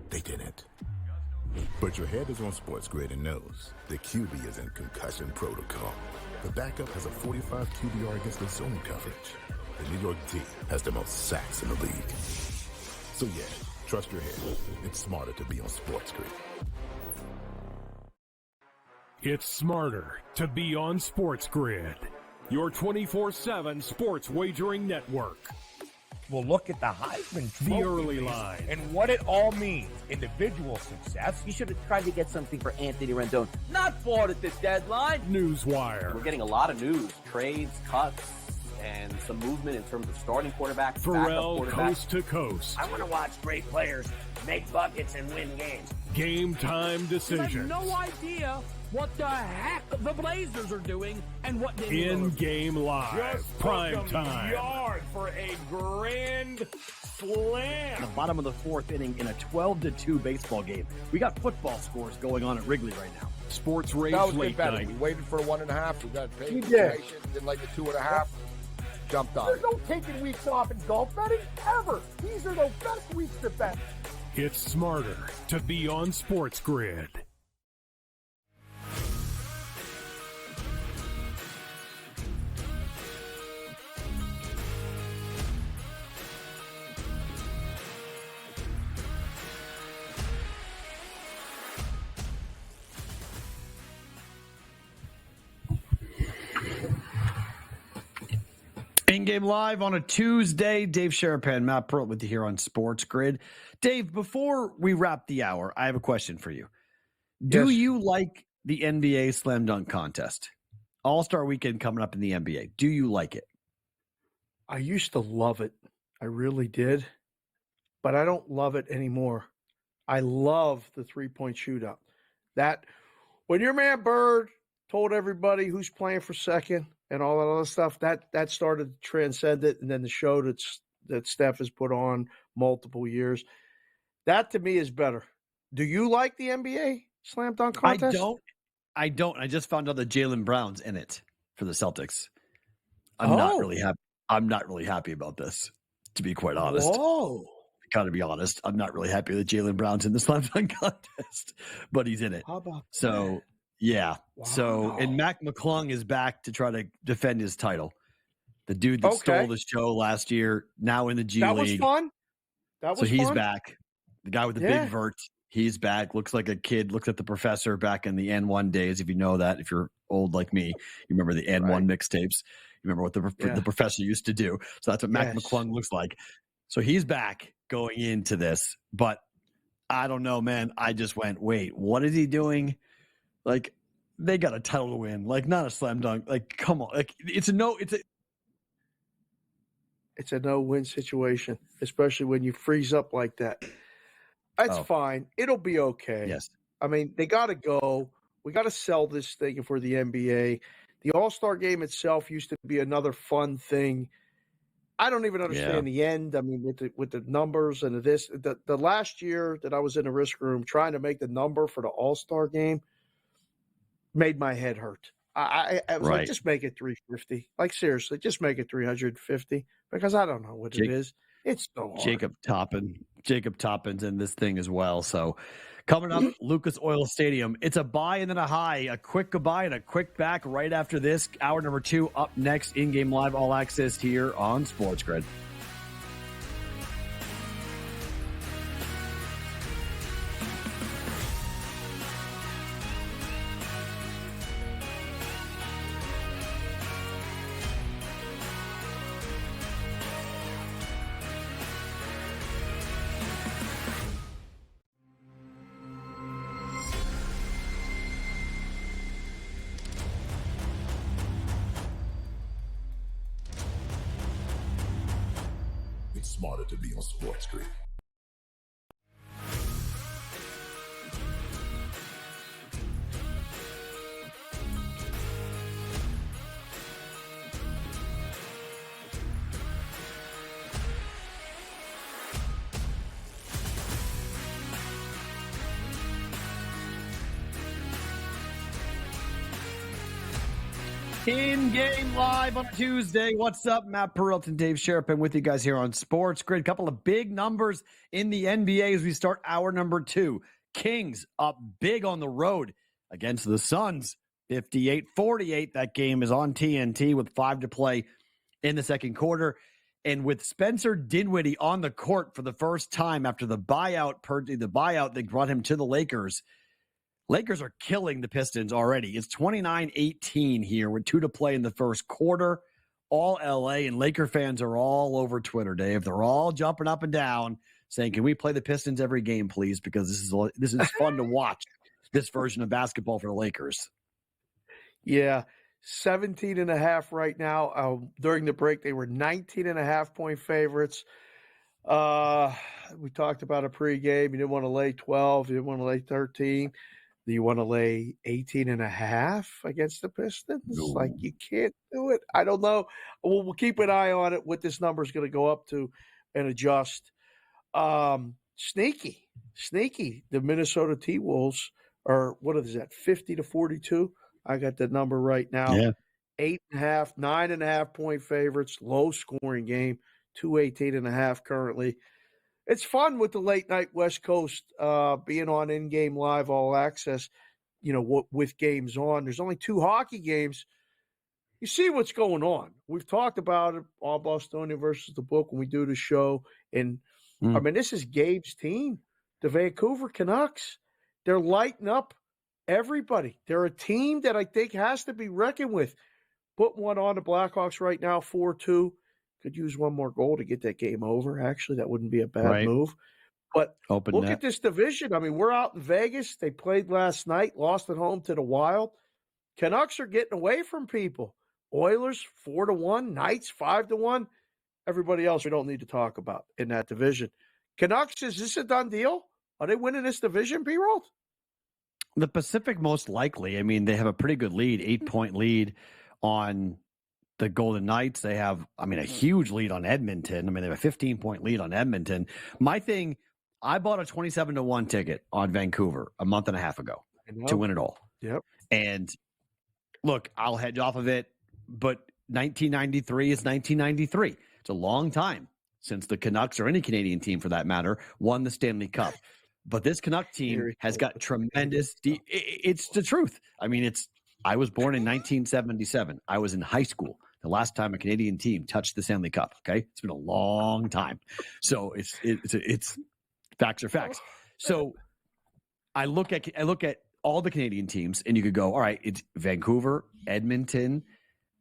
They didn't. But your head is on SportsGrid and knows the QB is in concussion protocol. The backup has a 45 QBR against the zone coverage. The New York D has the most sacks in the league. So yeah, trust your head. It's smarter to be on SportsGrid. It's smarter to be on SportsGrid, your 24/7 sports wagering network. We'll look at the Heisman Trophy The early line. and what it all means. Individual success. You should have tried to get something for Anthony Rendon. Not bought at the deadline. Newswire. We're getting a lot of news, trades, cuts, and some movement in terms of starting quarterbacks, Perrault, backup quarterbacks. coast to coast. I want to watch great players make buckets and win games. Game time I have decisions. no idea what the heck the Blazers are doing and what they In-game live. Just Prime took 'em time. yard for a grand slam. The bottom of the fourth inning in a 12-2 baseball game. We got football scores going on at Wrigley right now. Sports Rage That was good Late betting. Night. We waited for a 1.5. We got paid. We did. Didn't like the 2.5. Jumped on There's it. no taking weeks off in golf betting ever. These are the best weeks to bet. It's smarter to be on SportsGrid. In-game live on a Tuesday. Dave Sharapan, Matt Perrault with you here on SportsGrid. Dave, before we wrap the hour, I have a question for you. Do Yes. you like the NBA Slam Dunk Contest? All-Star Weekend coming up in the NBA. Do you like it? I used to love it. I really did. But I don't love it anymore. I love the three-point shootout. That when your man Bird told everybody who's playing for second and all that other stuff, that started to transcend it. And then the show that Steph has put on multiple years, that to me is better. Do you like the NBA Slam Dunk Contest? I don't. I just found out that Jaylen Brown's in it for the Celtics. I'm not really happy. I'm not really happy about this, to be quite honest. Whoa. Gotta be honest. I'm not really happy that Jaylen Brown's in the Slam Dunk Contest, but he's in it. How about So, yeah. Wow. So, and Mac McClung is back to try to defend his title. The dude that stole the show last year, now in the G that League. was fun. That was So he's fun. back. The guy with the Yeah. big vert, he's back. Looks like a kid. Looks at the professor back in the N1 days. If you know that, if you're old like me, you remember the N1 mixtapes. You remember what the professor used to do. So that's what Mac McClung looks like. So he's back going into this. But I don't know, man. I just went, wait, what is he doing? Like, they got a title to win. Like, not a slam dunk. Like, come on. Like, it's a no-win situation, especially when you freeze up like that. That's fine. It'll be okay. Yes. I mean, they got to go. We got to sell this thing for the NBA. The All-Star game itself used to be another fun thing. I don't even understand the end. I mean, with the numbers and the last year that I was in the risk room trying to make the number for the All-Star game made my head hurt. I was like, just make it 350. Like, seriously, just make it 350 because I don't know what it is. It's so hard. Jacob Toppin's in this thing as well. So coming up, Lucas Oil Stadium. It's a buy and then a high, a quick goodbye and a quick back right after this. Hour number 2 up next, in-game live all access here on SportsGrid. It's smarter to be on SportsGrid. In-game live on Tuesday. What's up? Matt Perrault and Dave Sharapan with you guys here on Sports Grid. Couple of big numbers in the NBA as we start hour number 2. Kings up big on the road against the Suns, 58-48. That game is on TNT with 5 to play in the second quarter. And with Spencer Dinwiddie on the court for the first time after the buyout that brought him to the Lakers, Lakers are killing the Pistons already. It's 29-18 here with 2 to play in the first quarter. All LA and Laker fans are all over Twitter, Dave. They're all jumping up and down saying, can we play the Pistons every game, please? Because this is fun to watch, this version of basketball for the Lakers. Yeah, 17.5 right now. During the break, they were 19.5-point favorites. We talked about a pregame. You didn't want to lay 12. You didn't want to lay 13. Do you want to lay 18.5 against the Pistons? No. Like, you can't do it. I don't know. We'll keep an eye on it, what this number is going to go up to and adjust. Sneaky. The Minnesota T-Wolves are, what is that, 50-42? I got the number right now. Yeah. 8.5, 9.5-point favorites, low-scoring game, 218.5 currently. It's fun with the late-night West Coast being on in-game live all access, with games on. There's only 2 hockey games. You see what's going on. We've talked about it, all Bostonian versus the book when we do the show. And, I mean, this is Gabe's team, the Vancouver Canucks. They're lighting up everybody. They're a team that I think has to be reckoned with. Put one on the Blackhawks right now, 4-2. Could use one more goal to get that game over. Actually, that wouldn't be a bad move. But look at this division. I mean, we're out in Vegas. They played last night, lost at home to the Wild. Canucks are getting away from people. Oilers, 4-1. Knights, 5-1. Everybody else we don't need to talk about in that division. Canucks, is this a done deal? Are they winning this division, Perrault? The Pacific, most likely. I mean, they have a pretty good lead, 8-point lead on the Golden Knights. They have, a huge lead on Edmonton. They have a 15-point lead on Edmonton. My thing, I bought a 27-1 ticket on Vancouver a month and a half ago to win it all. Yep. And look, I'll hedge off of it, but 1993 is 1993. It's a long time since the Canucks, or any Canadian team for that matter, won the Stanley Cup. But this Canuck team has got tremendous it's the truth. I was born in 1977. I was in high school the last time a Canadian team touched the Stanley Cup. Okay, it's been a long time. So it's facts are facts. So I look at all the Canadian teams, and you could go, all right, it's Vancouver, Edmonton.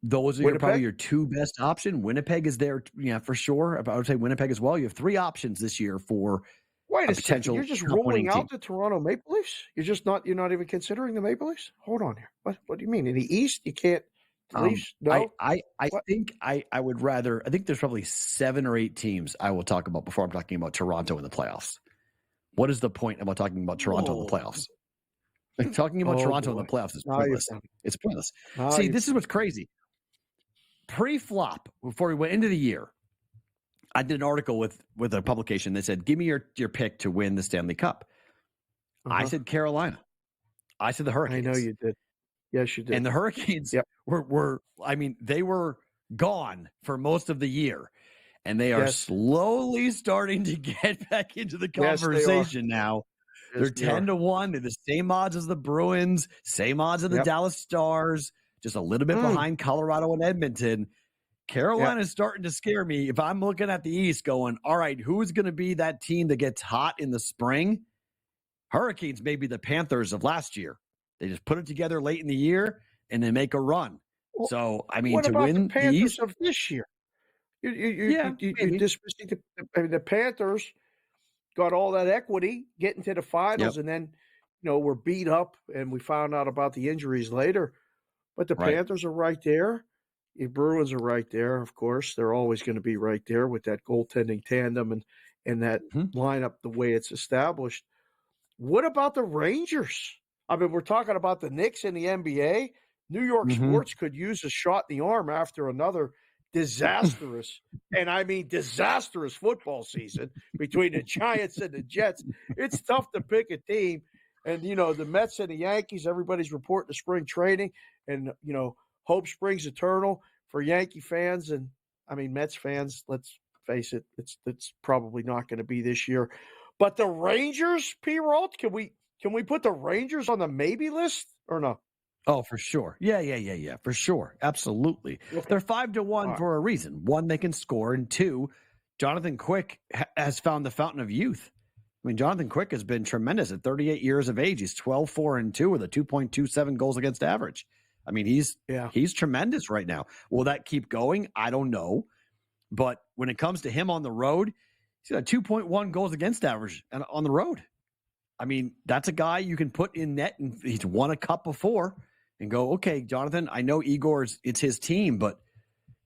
Those are probably your 2 best options. Winnipeg is there, for sure. I would say Winnipeg as well. You have 3 options this year for. Wait a second. You're just ruling out the Toronto Maple Leafs? You're not even considering the Maple Leafs? Hold on here. What do you mean? In the East, you can't Leafs? No. I think I would rather. I think there's probably 7 or 8 teams I will talk about before I'm talking about Toronto in the playoffs. What is the point about talking about Toronto in the playoffs? Talking about Toronto in the playoffs is pointless. It's pointless. See, this is what's crazy. Pre-flop, before we went into the year, I did an article with a publication that said, give me your pick to win the Stanley Cup. I said Carolina. I said the Hurricanes. I know you did. Yes, you did. And the Hurricanes they were gone for most of the year. And they are slowly starting to get back into the conversation now. They're 10-1. They're the same odds as the Bruins, same odds as the Dallas Stars, just a little bit behind Colorado and Edmonton. Carolina is starting to scare me. If I'm looking at the East going, all right, who's going to be that team that gets hot in the spring? Hurricanes may be the Panthers of last year. They just put it together late in the year and they make a run. Well, so, what to about win the Panthers the East of this year? You're dismissing the Panthers got all that equity getting to the finals, and then were beat up, and we found out about the injuries later. But the Panthers are right there. The Bruins are right there, of course. They're always going to be right there with that goaltending tandem and that lineup the way it's established. What about the Rangers? We're talking about the Knicks in the NBA. New York sports could use a shot in the arm after another disastrous, and I mean disastrous football season between the Giants and the Jets. It's tough to pick a team. And, the Mets and the Yankees, everybody's reporting to spring training. And, hope springs eternal for Yankee fans and, I mean, Mets fans. Let's face it, it's probably not going to be this year. But the Rangers, Perrault, can we put the Rangers on the maybe list or no? Oh, for sure. Yeah, for sure. Absolutely. Okay. They're 5-1 for a reason. One, they can score, and two, Jonathan Quick has found the fountain of youth. I mean, Jonathan Quick has been tremendous at 38 years of age. He's 12-4-2 with a 2.27 goals against average. I mean, he's tremendous right now. Will that keep going? I don't know. But when it comes to him on the road, he's got a 2.1 goals against average on the road. I mean, that's a guy you can put in net, and he's won a cup before and go, okay, Jonathan, I know it's his team, but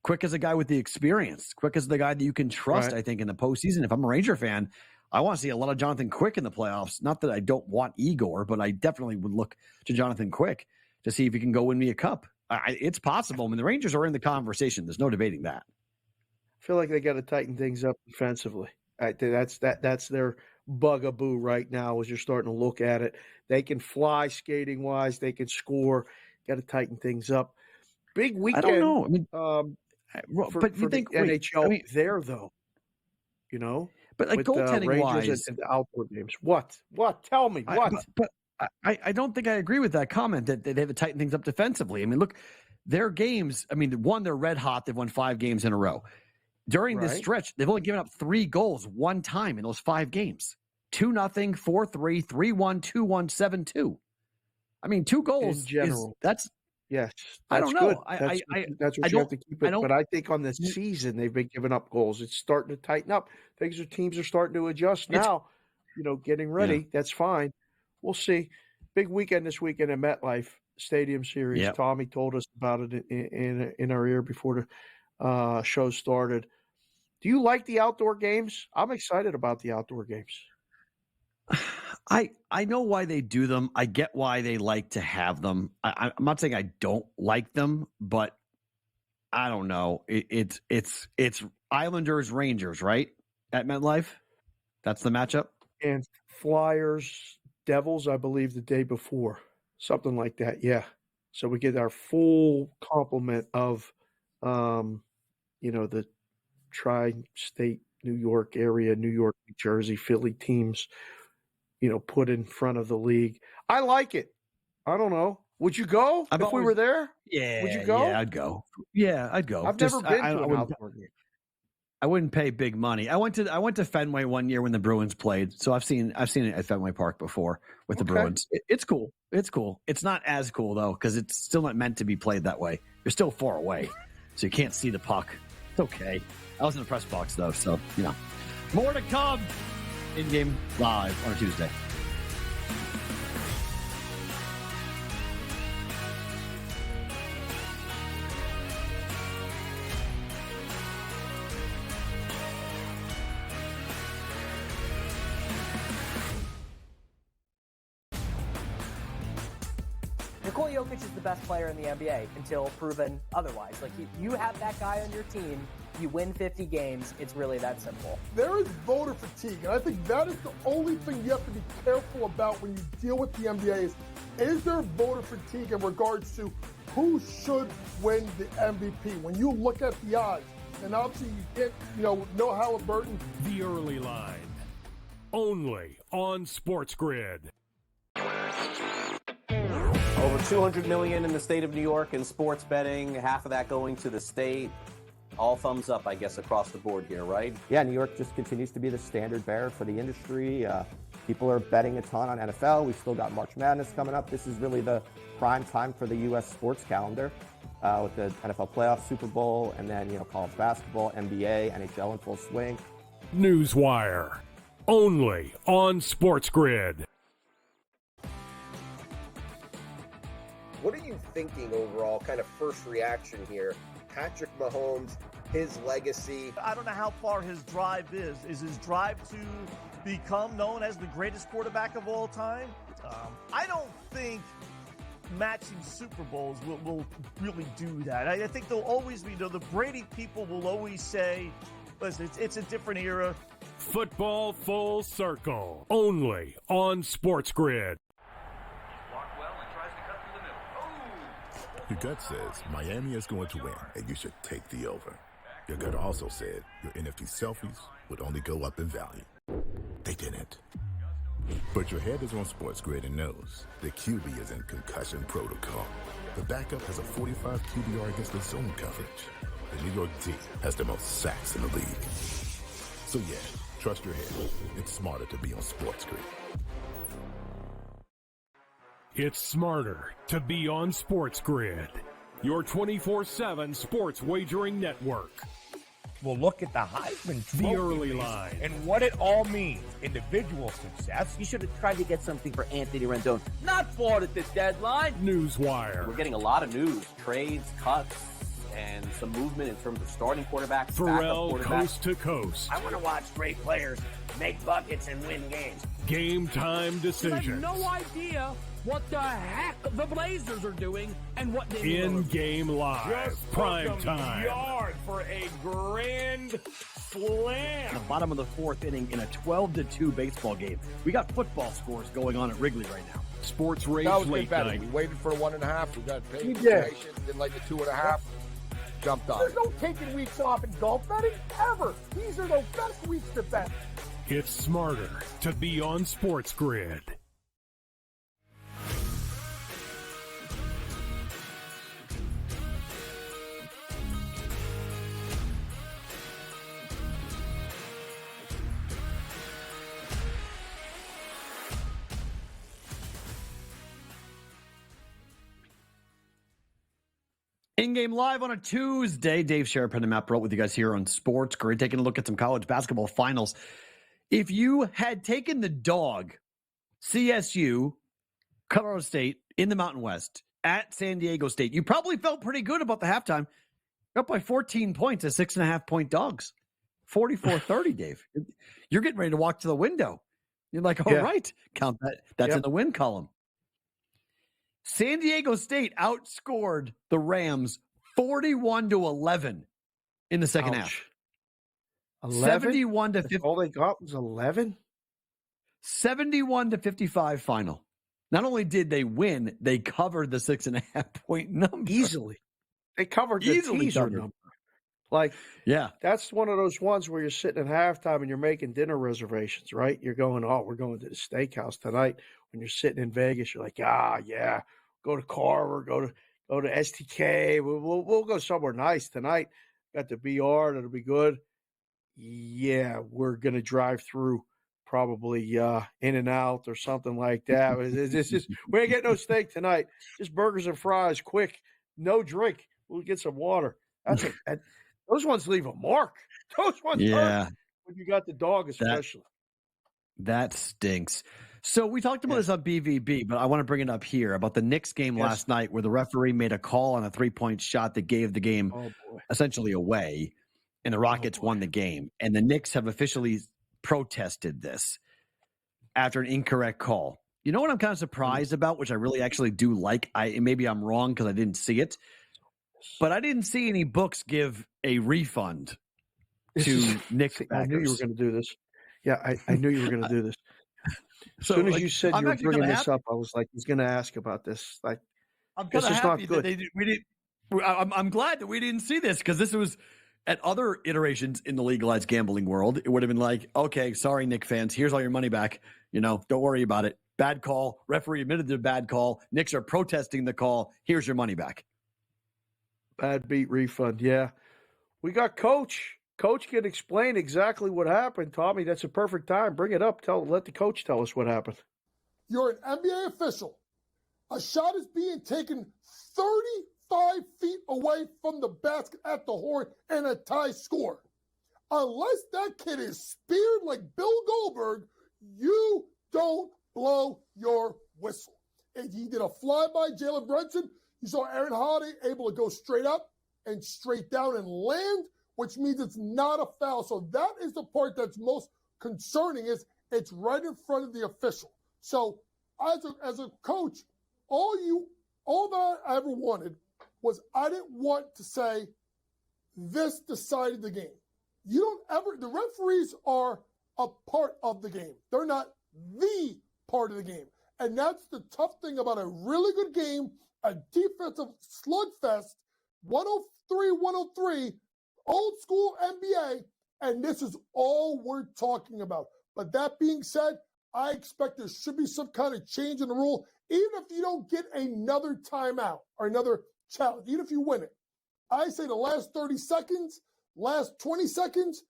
Quick is a guy with the experience. Quick is the guy that you can trust, right. I think, in the postseason. If I'm a Ranger fan, I want to see a lot of Jonathan Quick in the playoffs. Not that I don't want Igor, but I definitely would look to Jonathan Quick to see if he can go win me a cup. It's possible. I mean, the Rangers are in the conversation. There's no debating that. I feel like they got to tighten things up defensively. That's their bugaboo right now as you're starting to look at it. They can fly skating wise. They can score. Got to tighten things up. Big weekend. I don't know. I mean, but you think NHL there though? You know, but like goaltending wise and the outdoor games. What? Tell me what? But I don't think I agree with that comment that they have to tighten things up defensively. I mean, look, their games. I mean, they're red hot. They've won 5 games in a row. During this stretch, they've only given up 3 goals one time in those 5 games. 2-0, 4-3, 3-1, 2-1, 7-2. I mean, 2 goals. In general, that's I don't know. Good. That's what you have to keep it. But I think on the season they've been giving up goals. It's starting to tighten up. Teams are starting to adjust now. Getting ready. Yeah. That's fine. We'll see. Big weekend this weekend at MetLife Stadium Series. Yep. Tommy told us about it in our ear before the show started. Do you like the outdoor games? I'm excited about the outdoor games. I know why they do them. I get why they like to have them. I'm not saying I don't like them, but I don't know. It's Islanders Rangers, right? At MetLife, that's the matchup. And Flyers Devils, I believe, the day before, something like that. Yeah. So we get our full complement of, the tri-state New York area, New York, New Jersey, Philly teams, put in front of the league. I like it. I don't know. Would you go if we were there? Yeah. Would you go? Yeah, I'd go. Yeah, I'd go. I've never been to an outdoor game. I wouldn't pay big money. I went to Fenway one year when the Bruins played, so I've seen it at Fenway Park before with the Bruins. It's cool. It's cool. It's not as cool though because it's still not meant to be played that way. You're still far away, so you can't see the puck. It's okay. I was in the press box though, so more to come. InGame live on a Tuesday. Nikola Jokic is the best player in the NBA until proven otherwise. Like, you have that guy on your team, you win 50 games, it's really that simple. There is voter fatigue, and I think that is the only thing you have to be careful about when you deal with the NBA is there voter fatigue in regards to who should win the MVP? When you look at the odds, and obviously you get, no Halliburton. The early line, only on SportsGrid. Over $200 million in the state of New York in sports betting, half of that going to the state. All thumbs up, I guess, across the board here, right? Yeah, New York just continues to be the standard bearer for the industry. People are betting a ton on NFL. We've still got March Madness coming up. This is really the prime time for the U.S. sports calendar with the NFL playoffs, Super Bowl, and then, college basketball, NBA, NHL in full swing. Newswire, only on SportsGrid. What are you thinking overall, kind of first reaction here? Patrick Mahomes, his legacy. I don't know how far his drive is. Is his drive to become known as the greatest quarterback of all time? I don't think matching Super Bowls will really do that. I think there'll always be, the Brady people will always say, listen, it's a different era. Football Full Circle, only on SportsGrid. Your gut says Miami is going to win, and you should take the over. Your gut also said your NFT selfies would only go up in value. They didn't. But your head is on SportsGrid and knows the QB is in concussion protocol. The backup has a 45 QBR against the zone coverage. The New York D has the most sacks in the league. So yeah, trust your head. It's smarter to be on SportsGrid. It's smarter to be on SportsGrid, your 24/7 sports wagering network. Well, look at the Heisman Trophy The early race line. and what it all means. Individual success. You should have tried to get something for Anthony Rendon. Not bought at the deadline. Newswire. We're getting a lot of news, trades, cuts, and some movement in terms of starting quarterbacks, Perrault, backup quarterbacks. coast to coast. I want to watch great players make buckets and win games. Game time I have decisions. no idea what the heck the Blazers are doing and what they In-game live. Just Prime took 'em time. yard for a grand slam. The bottom of the fourth inning in a 12-2 baseball game. We got football scores going on at Wrigley right now. Sports Rage That was Late good betting. Night. We waited for 1.5. We got paid. We for did. patience, didn't like the 2.5. Jumped on There's it. no taking weeks off in golf betting ever. These are the best weeks to bet. It's smarter to be on SportsGrid. In-game live on a Tuesday. Dave Sharapan and Matt Perrault with you guys here on SportsGrid, taking a look at some college basketball finals. If you had taken the dog, CSU, Colorado State in the Mountain West at San Diego State, you probably felt pretty good about the halftime. You're up by 14 points as 6.5-point dogs. 44-30, Dave. You're getting ready to walk to the window. You're like, all right, count that. That's in the win column. San Diego State outscored the Rams 41-11 in the second half. 71 to 50. All they got was 11. 71-55 final. Not only did they win, they covered the 6.5-point number Easily. They covered the teaser number. Like, yeah, that's one of those ones where you're sitting at halftime and you're making dinner reservations, right? You're going, oh, we're going to the steakhouse tonight. When you're sitting in Vegas, you're like, yeah, go to Carver, go to STK. We'll go somewhere nice tonight. Got the BR, that'll be good. Yeah, we're gonna drive through probably In-N-Out or something like that. It's just we ain't getting no steak tonight. Just burgers and fries, quick, no drink. We'll get some water. Those ones leave a mark. Those ones hurt when you got the dog, especially. That stinks. So we talked about this on BVB, but I want to bring it up here about the Knicks game last night where the referee made a call on a 3-point shot that gave the game essentially away, and the Rockets won the game. And the Knicks have officially protested this after an incorrect call. You know what I'm kind of surprised about, which I really actually do like? Maybe I'm wrong because I didn't see it, but I didn't see any books give a refund to Knicks backers. I knew you were going to do this. Yeah, I knew you were going to do this. As soon as you said you were bringing this up, I was like, he's going to ask about this. Like, I'm kind of happy that I'm glad that we didn't see this because this was at other iterations in the legalized gambling world. It would have been like, okay, sorry, Knicks fans, here's all your money back. Don't worry about it. Bad call. Referee admitted the bad call. Knicks are protesting the call. Here's your money back. Bad beat refund. Yeah, we got Coach. Coach can explain exactly what happened, Tommy. That's a perfect time. Bring it up. Let the coach tell us what happened. You're an NBA official. A shot is being taken 35 feet away from the basket at the horn and a tie score. Unless that kid is speared like Bill Goldberg, you don't blow your whistle. And he did a flyby Jalen Brunson. You saw Aaron Holiday able to go straight up and straight down and land, which means it's not a foul. So that is the part that's most concerning, is it's right in front of the official. So as a coach, all that I ever wanted was I didn't want to say this decided the game. The referees are a part of the game. They're not the part of the game. And that's the tough thing about a really good game, a defensive slugfest, 103-103, old school NBA, and this is all we're talking about. But that being said, I expect there should be some kind of change in the rule, even if you don't get another timeout or another challenge, even if you win it. I say the last 30 seconds, last 20 seconds,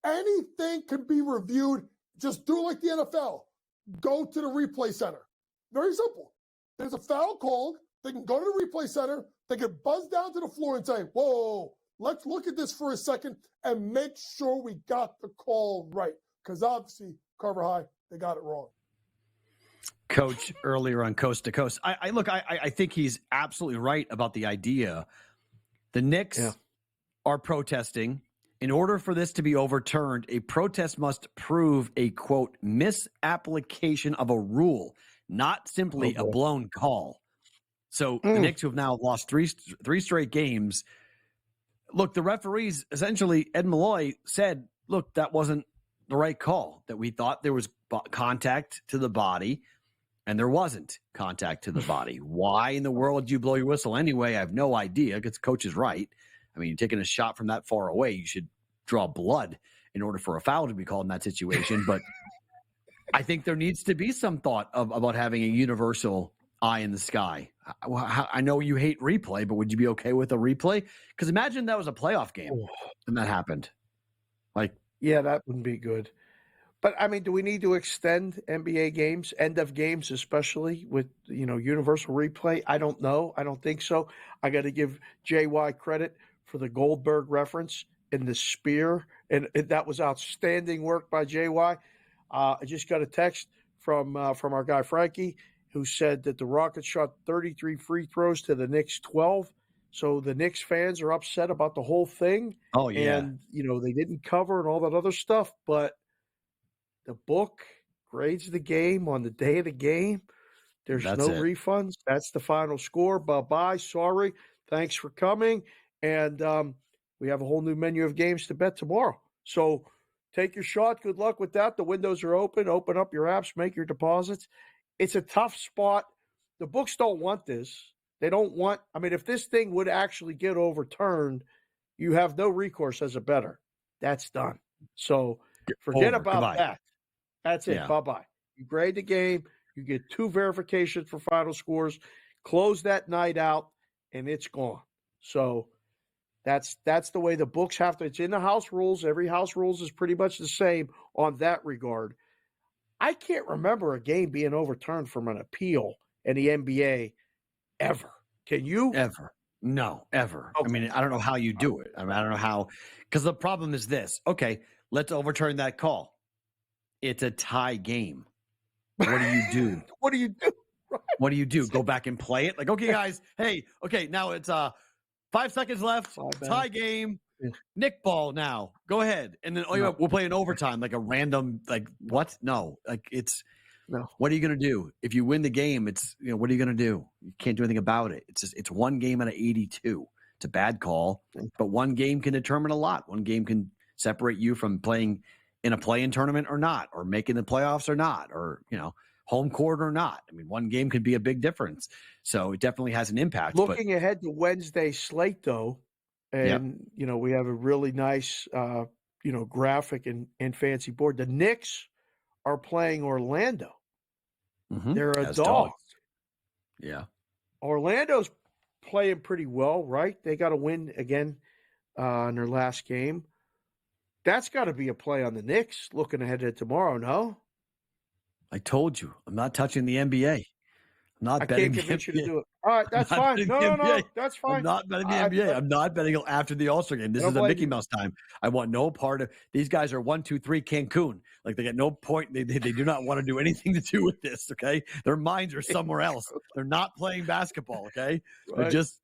anything can be reviewed. Just do it like the NFL. Go to the replay center. Very simple. There's a foul called. They can go to the replay center. They can buzz down to the floor and say, whoa, let's look at this for a second and make sure we got the call right. Because obviously, Carver High, they got it wrong. Coach, earlier on Coast to Coast, I think he's absolutely right about the idea. The Knicks are protesting. In order for this to be overturned, a protest must prove a, quote, misapplication of a rule, not simply a blown call. So the Knicks, who have now lost three straight games, look, the referees, essentially, Ed Malloy said, look, that wasn't the right call, that we thought there was contact to the body, and there wasn't contact to the body. Why in the world do you blow your whistle anyway? I have no idea, because coach is right. I mean, you're taking a shot from that far away. You should draw blood in order for a foul to be called in that situation. But I think there needs to be some thought about having a universal eye in the sky. I know you hate replay, but would you be okay with a replay? Because imagine that was a playoff game and that happened. Yeah, that wouldn't be good. But, I mean, do we need to extend NBA games, end of games especially, with, universal replay? I don't know. I don't think so. I got to give JY credit for the Goldberg reference in the spear, and that was outstanding work by JY. I just got a text from our guy Frankie, who said that the Rockets shot 33 free throws to the Knicks 12. So the Knicks fans are upset about the whole thing. Oh, yeah. And, they didn't cover and all that other stuff. But the book grades the game on the day of the game. There's no refunds. That's the final score. Bye-bye. Sorry. Thanks for coming. And we have a whole new menu of games to bet tomorrow. So take your shot. Good luck with that. The windows are open. Open up your apps. Make your deposits. It's a tough spot. The books don't want this. They don't want – I mean, if this thing would actually get overturned, you have no recourse as a bettor. That's done. So forget about that. That's it. Yeah. Bye-bye. You grade the game. You get 2 verifications for final scores. Close that night out, and it's gone. So that's the way the books have to – it's in the house rules. Every house rules is pretty much the same on that regard. I can't remember a game being overturned from an appeal in the NBA ever. Can you? Ever. No, ever. Okay. I mean, I don't know how you do it. I mean, I don't know how – because the problem is this. Okay, let's overturn that call. It's a tie game. What do you do? What do you do? Right. What do you do? Go back and play it? Like, okay, guys, hey, okay, now it's 5 seconds left, tie game, Nick ball now. Go ahead. And then we'll play an overtime, like a random, like, what? No, like it's – no. What are you going to do? If you win the game, it's, what are you going to do? You can't do anything about it. It's one game out of 82. It's a bad call, but one game can determine a lot. One game can separate you from playing in a play-in tournament or not, or making the playoffs or not, or, home court or not. I mean, one game could be a big difference. So it definitely has an impact. Looking ahead to Wednesday slate, though, and, we have a really nice, graphic and fancy board. The Knicks are playing Orlando. Mm-hmm. They're a dog. Yeah. Orlando's playing pretty well, right? They got a win again in their last game. That's got to be a play on the Knicks looking ahead to tomorrow, no? I told you. I'm not touching the NBA. I can't convince you to do it. All right, that's fine. No, that's fine. I'm not betting the NBA. I'm not betting after the All-Star game. This is a Mickey Mouse time. I want no part of – these guys are 1, 2, 3 Cancun. Like, they get no point. They do not want to do anything to do with this, okay? Their minds are somewhere else. They're not playing basketball, okay? Right. They're just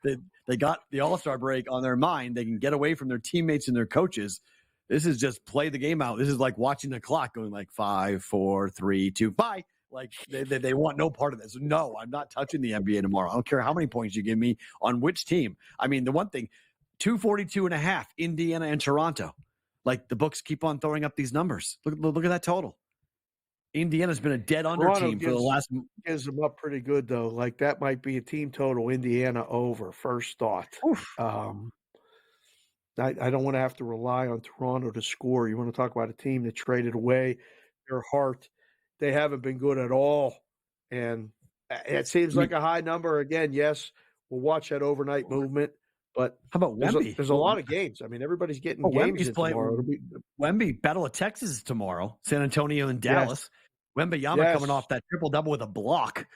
they got the All-Star break on their mind. They can get away from their teammates and their coaches. This is just play the game out. This is like watching the clock going like 5, 4, 3, 2, bye. Like, they want no part of this. No, I'm not touching the NBA tomorrow. I don't care how many points you give me on which team. I mean, the one thing, 242.5, Indiana and Toronto. Like, the books keep on throwing up these numbers. Look at that total. Indiana's been a dead under Toronto team for the last. gives them up pretty good though. Like that might be a team total. Indiana over first thought. I don't want to have to rely on Toronto to score. You want to talk about a team that traded away their heart. They haven't been good at all, and it seems like a high number again. Yes, we'll watch that overnight movement. But how about Wemby? There's a lot of games. I mean, everybody's getting games in tomorrow. Wemby, Battle of Texas tomorrow. San Antonio and Dallas. Yes. Wembyama coming off that triple-double with a block.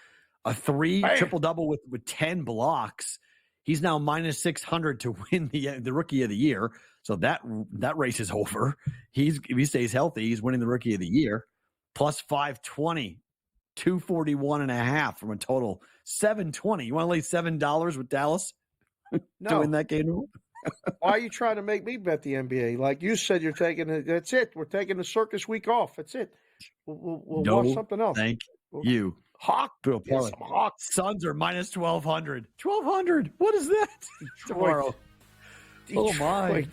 A triple-double with 10 blocks. He's now minus 600 to win the Rookie of the Year. So that race is over. If he stays healthy, he's winning the Rookie of the Year. Plus 520, 241.5 from a total 720. You want to lay $7 with Dallas? No. To win that game? Why are you trying to make me bet the NBA? Like you said, you're taking it. That's it. We're taking the circus week off. That's it. We'll watch something else. Thank you. Hawk. Yes, Suns are minus 1,200. 1,200. What is that? Tomorrow. Detroit. Oh, my.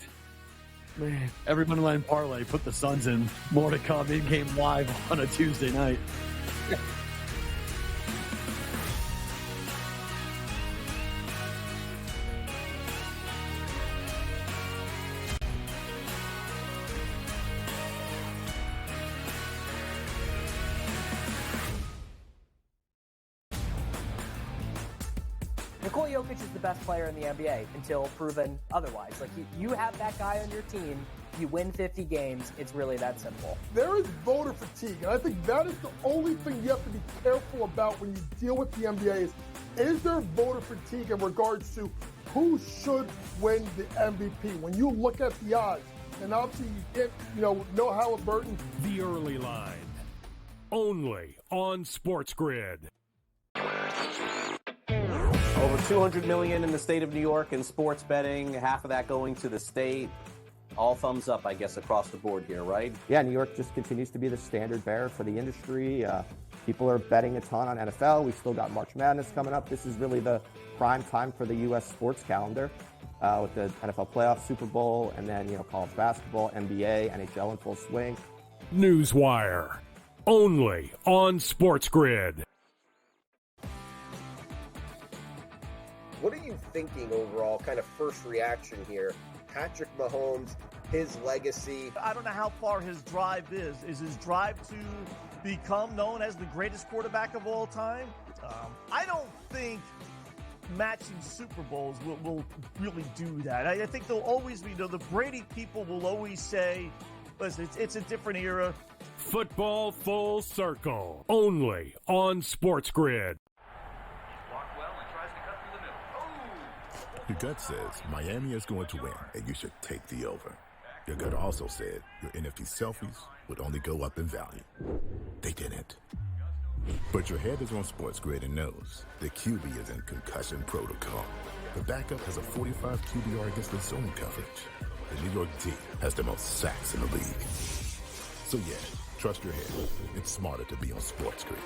Man. Every money line parlay, put the Suns in. More to come. In-game live on a Tuesday night. Nikola Jokic is the best player in the NBA until proven otherwise. Like you have that guy on your team, you win 50 games. It's really that simple. There is voter fatigue, and I think that is the only thing you have to be careful about when you deal with the NBA is there voter fatigue in regards to who should win the MVP? When you look at the odds, and obviously you get, no Halliburton. The early line, only on SportsGrid. Over $200 million in the state of New York in sports betting, half of that going to the state. All thumbs up, I guess, across the board here, right? Yeah, New York just continues to be the standard bearer for the industry. People are betting a ton on NFL. We've still got March Madness coming up. This is really the prime time for the U.S. sports calendar with the NFL playoffs, Super Bowl, and then, college basketball, NBA, NHL in full swing. Newswire, only on SportsGrid. What are you thinking overall, kind of first reaction here? Patrick Mahomes, his legacy. I don't know how far his drive is. Is his drive to become known as the greatest quarterback of all time? I don't think matching Super Bowls will really do that. I think there'll always be, the Brady people will always say, listen, it's a different era. Football full circle, only on SportsGrid. Your gut says Miami is going to win, and you should take the over. Your gut also said your NFT selfies would only go up in value. They didn't. But your head is on SportsGrid and knows the QB is in concussion protocol. The backup has a 45 QBR against the zone coverage. The New York D has the most sacks in the league. So yeah, trust your head. It's smarter to be on SportsGrid.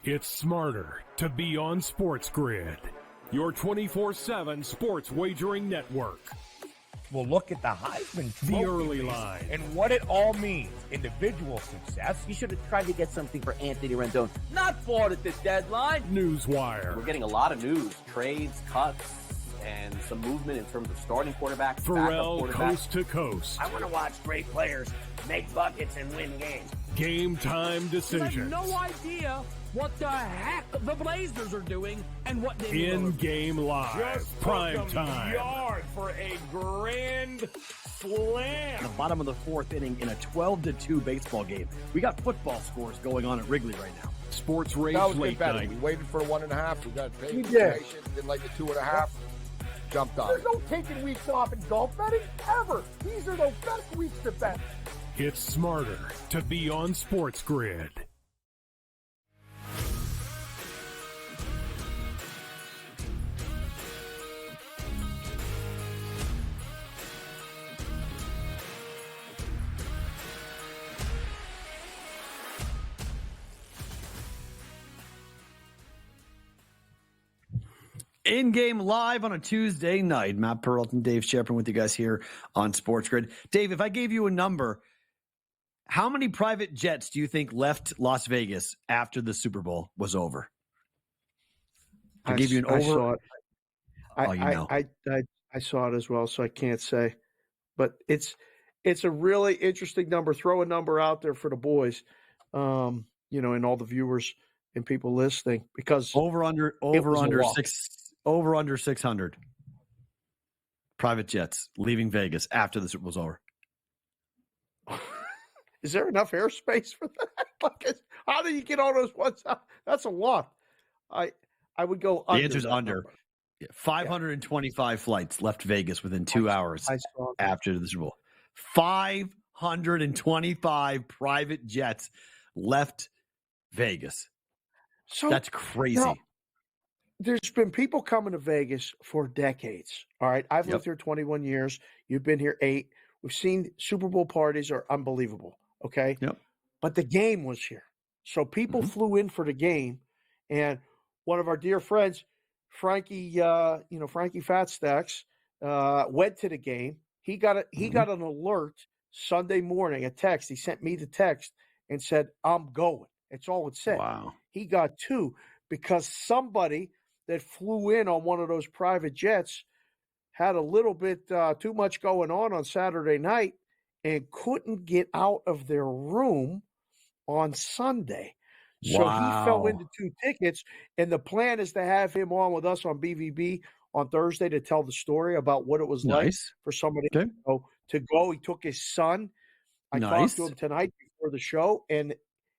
It's smarter to be on SportsGrid, your 24/7 sports wagering network. We'll look at the Heisman Trophy The early line, and what it all means. Individual success. You should have tried to get something for Anthony Rendon. Not bought at the deadline. Newswire. We're getting a lot of news, trades, cuts, and some movement in terms of starting quarterback, Perrault, backup quarterback. coast to coast. I want to watch great players make buckets and win games. Game time I have decisions. no idea what the heck the Blazers are doing and what they In-game live. Just Prime took them time. yard for a grand slam. In the bottom of the fourth inning in a 12-2 baseball game. We got football scores going on at Wrigley right now. Sports Rage That was good late betting. night. We waited for the 1.5. We got paid. We did. Didn't like the 2.5. Jumped on There's it. no taking weeks off in golf betting ever. These are the best weeks to bet. It's smarter to be on SportsGrid. In-game live on a Tuesday night. Matt Perrault and Dave Sharapan with you guys here on SportsGrid. Dave, if I gave you a number, How many private jets do you think left Las Vegas after the Super Bowl was over? I'll give you an over. I saw it. Oh, I saw it as well, so I can't say. But it's a really interesting number. Throw a number out there for the boys, and all the viewers and people listening, because over under 600 private jets leaving Vegas after the Super Bowl's over. Is there enough airspace for that? How do you get all those ones out? That's a lot. I would go under. The answer's under. 525 flights left Vegas within 2 hours after the Super Bowl. 525 private jets left Vegas. So that's crazy. Now, there's been people coming to Vegas for decades. All right. I've lived here 21 years. You've been here 8. We've seen Super Bowl parties are unbelievable. Okay. Yep. But the game was here. So people flew in for the game. And one of our dear friends, Frankie Fatstacks, went to the game. He got an alert Sunday morning, a text. He sent me the text and said, "I'm going." It's all it said. Wow. He got 2 because somebody that flew in on one of those private jets had a little bit too much going on Saturday night and couldn't get out of their room on Sunday. So he fell into 2 tickets, and the plan is to have him on with us on BVB on Thursday to tell the story about what it was like for somebody to go. He took his son. I talked to him tonight before the show, and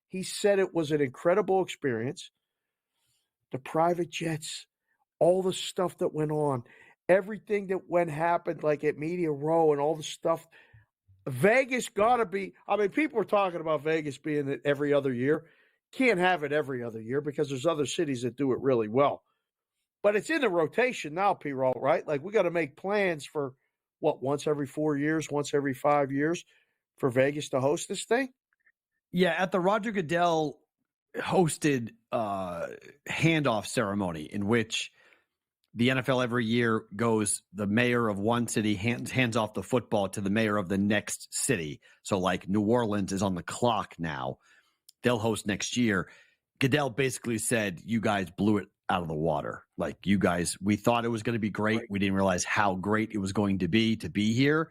he said it was an incredible experience. The private jets, all the stuff that went on, everything that happened like at Media Row and all the stuff. Vegas got to be – I mean, people are talking about Vegas being it every other year. Can't have it every other year because there's other cities that do it really well. But it's in the rotation now, Perrault, right? Like, we got to make plans for, once every 4 years, once every 5 years for Vegas to host this thing? Yeah, at the Roger Goodell hosted handoff ceremony in which the NFL every year goes, the mayor of one city hands off the football to the mayor of the next city. So like New Orleans is on the clock now. They'll host next year. Goodell basically said, you guys blew it out of the water. Like, you guys, we thought it was going to be great. We didn't realize how great it was going to be here.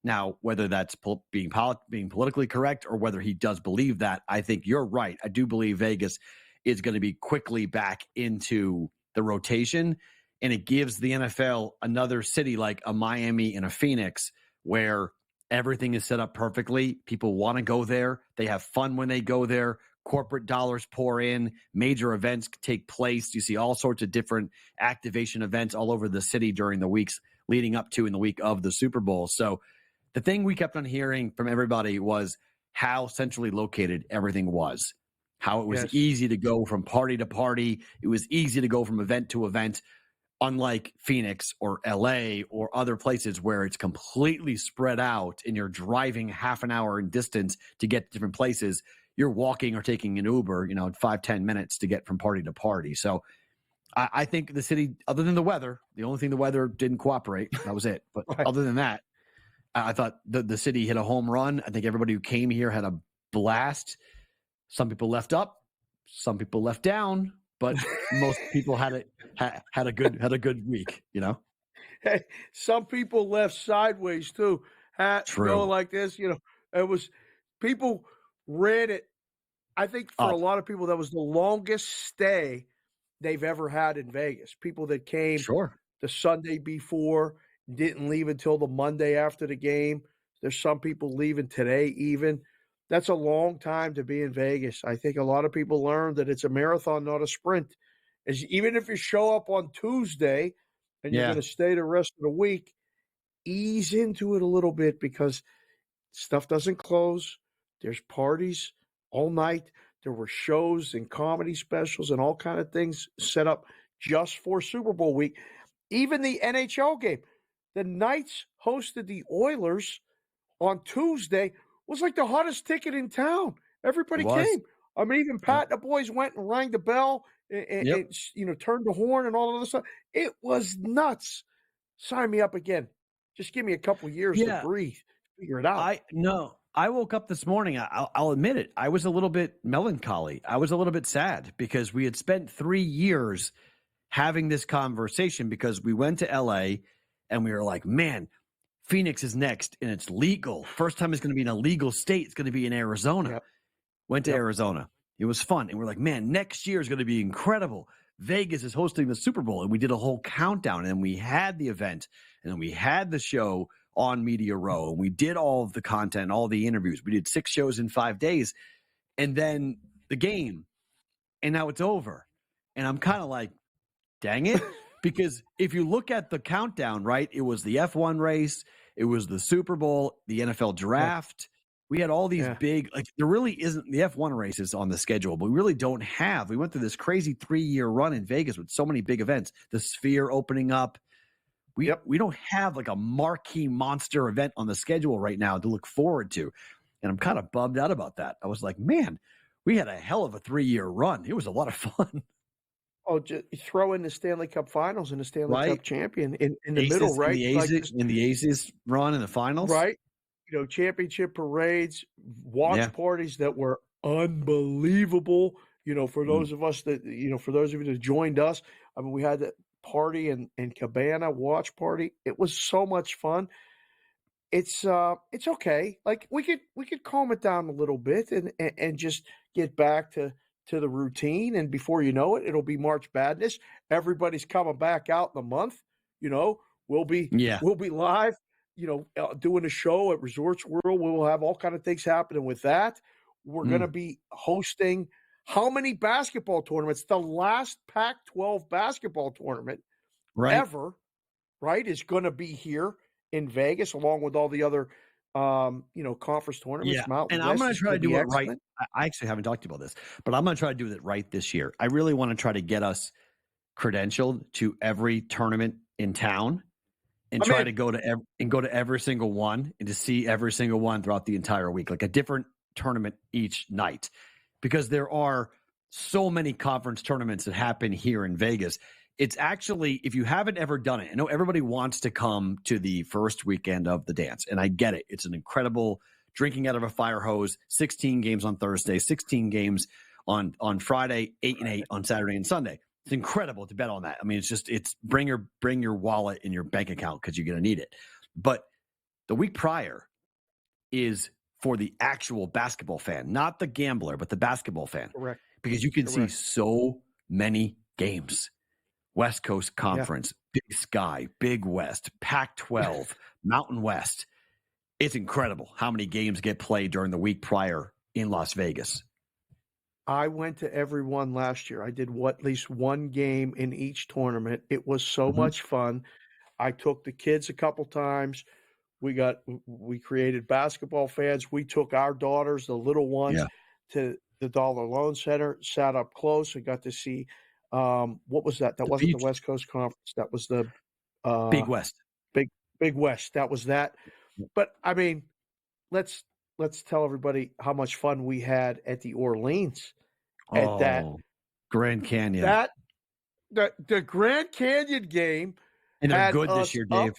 Now, whether that's being politically correct or whether he does believe that, I think you're right. I do believe Vegas is going to be quickly back into the rotation, and it gives the NFL another city like a Miami and a Phoenix where everything is set up perfectly. People want to go there. They have fun when they go there. Corporate dollars pour in. Major events take place. You see all sorts of different activation events all over the city during the weeks leading up to in the week of the Super Bowl. So the thing we kept on hearing from everybody was how centrally located everything was, how it was easy to go from party to party. It was easy to go from event to event. Unlike Phoenix or LA or other places where it's completely spread out and you're driving half an hour in distance to get to different places, you're walking or taking an Uber, 5-10 minutes to get from party to party. So I think the city, other than the weather, the only thing the weather didn't cooperate, that was it. But other than that, I thought the city hit a home run. I think everybody who came here had a blast. Some people left up, some people left down. But most people had a good week, Hey, some people left sideways too. True. Like this, it was people ran it. I think for a lot of people, that was the longest stay they've ever had in Vegas. People that came the Sunday before, didn't leave until the Monday after the game. There's some people leaving today even. That's a long time to be in Vegas. I think a lot of people learned that it's a marathon, not a sprint. Even if you show up on Tuesday and you're going to stay the rest of the week, ease into it a little bit because stuff doesn't close. There's parties all night. There were shows and comedy specials and all kind of things set up just for Super Bowl week. Even the NHL game. The Knights hosted the Oilers on Tuesday. Was like the hottest ticket in town. Everybody came. I mean, even Pat and the boys went and rang the bell and turned the horn and all of this stuff. It was nuts. Sign me up again. Just give me a couple years to breathe, figure it out. I woke up this morning. I'll admit it. I was a little bit melancholy. I was a little bit sad because we had spent 3 years having this conversation because we went to LA and we were like, man, Phoenix is next and it's legal. First time it's going to be in a legal state. It's going to be in Arizona. Yep. Went to Arizona. It was fun. And we're like, man, next year is going to be incredible. Vegas is hosting the Super Bowl. And we did a whole countdown and we had the event and then we had the show on Media Row. And we did all of the content, all the interviews. We did 6 shows in 5 days and then the game. And now it's over. And I'm kind of like, dang it. Because if you look at the countdown, right, it was the F1 race, it was the Super Bowl, the NFL draft. We had all these big, like there really isn't the F1 races on the schedule, but we really don't have. We went through this crazy 3-year run in Vegas with so many big events. The Sphere opening up. We don't have like a marquee monster event on the schedule right now to look forward to. And I'm kind of bummed out about that. I was like, man, we had a hell of a 3-year run. It was a lot of fun. Oh, just throw in the Stanley Cup Finals and the Stanley Cup champion in the Aces, middle, right? In the Aces run in the finals. Right. You know, championship parades, watch parties that were unbelievable. You know, for those of us that, for those of you that joined us, I mean, we had that party in Cabana watch party. It was so much fun. It's okay. Like we could calm it down a little bit and just get back to the routine. And before you know it, it'll be March Madness. Everybody's coming back out in the month. You know, we'll be live, doing a show at Resorts World. We'll have all kind of things happening with that. We're going to be hosting how many basketball tournaments? The last Pac-12 basketball tournament ever, right, is going to be here in Vegas, along with all the other conference tournaments. Yeah, Mountain and West I'm going to try to do it right. excellent. I actually haven't talked to you about this, but I'm going to try to do it right this year. I really want to try to get us credentialed to every tournament in town and try to go to every single one and to see every single one throughout the entire week, like a different tournament each night, because there are so many conference tournaments that happen here in Vegas. It's actually, if you haven't ever done it, I know everybody wants to come to the first weekend of the dance, and I get it. It's an incredible drinking out of a fire hose, 16 games on Thursday, 16 games on Friday, 8 and 8 on Saturday and Sunday. It's incredible to bet on that. I mean, it's bring your wallet in your bank account because you're going to need it. But the week prior is for the actual basketball fan, not the gambler, but the basketball fan. Correct. Because you can see so many games. West Coast Conference, Big Sky, Big West, Pac-12, Mountain West. It's incredible how many games get played during the week prior in Las Vegas. I went to every one last year. I did at least one game in each tournament. It was so much fun. I took the kids a couple times. We created basketball fans. We took our daughters, the little ones, to the Dollar Loan Center, sat up close. We got to see what was that? That wasn't the West Coast Conference. That was the Big West. Big West. That was that. But I mean, let's tell everybody how much fun we had at the Orleans at that Grand Canyon. The Grand Canyon game. And they're good this year, Dave.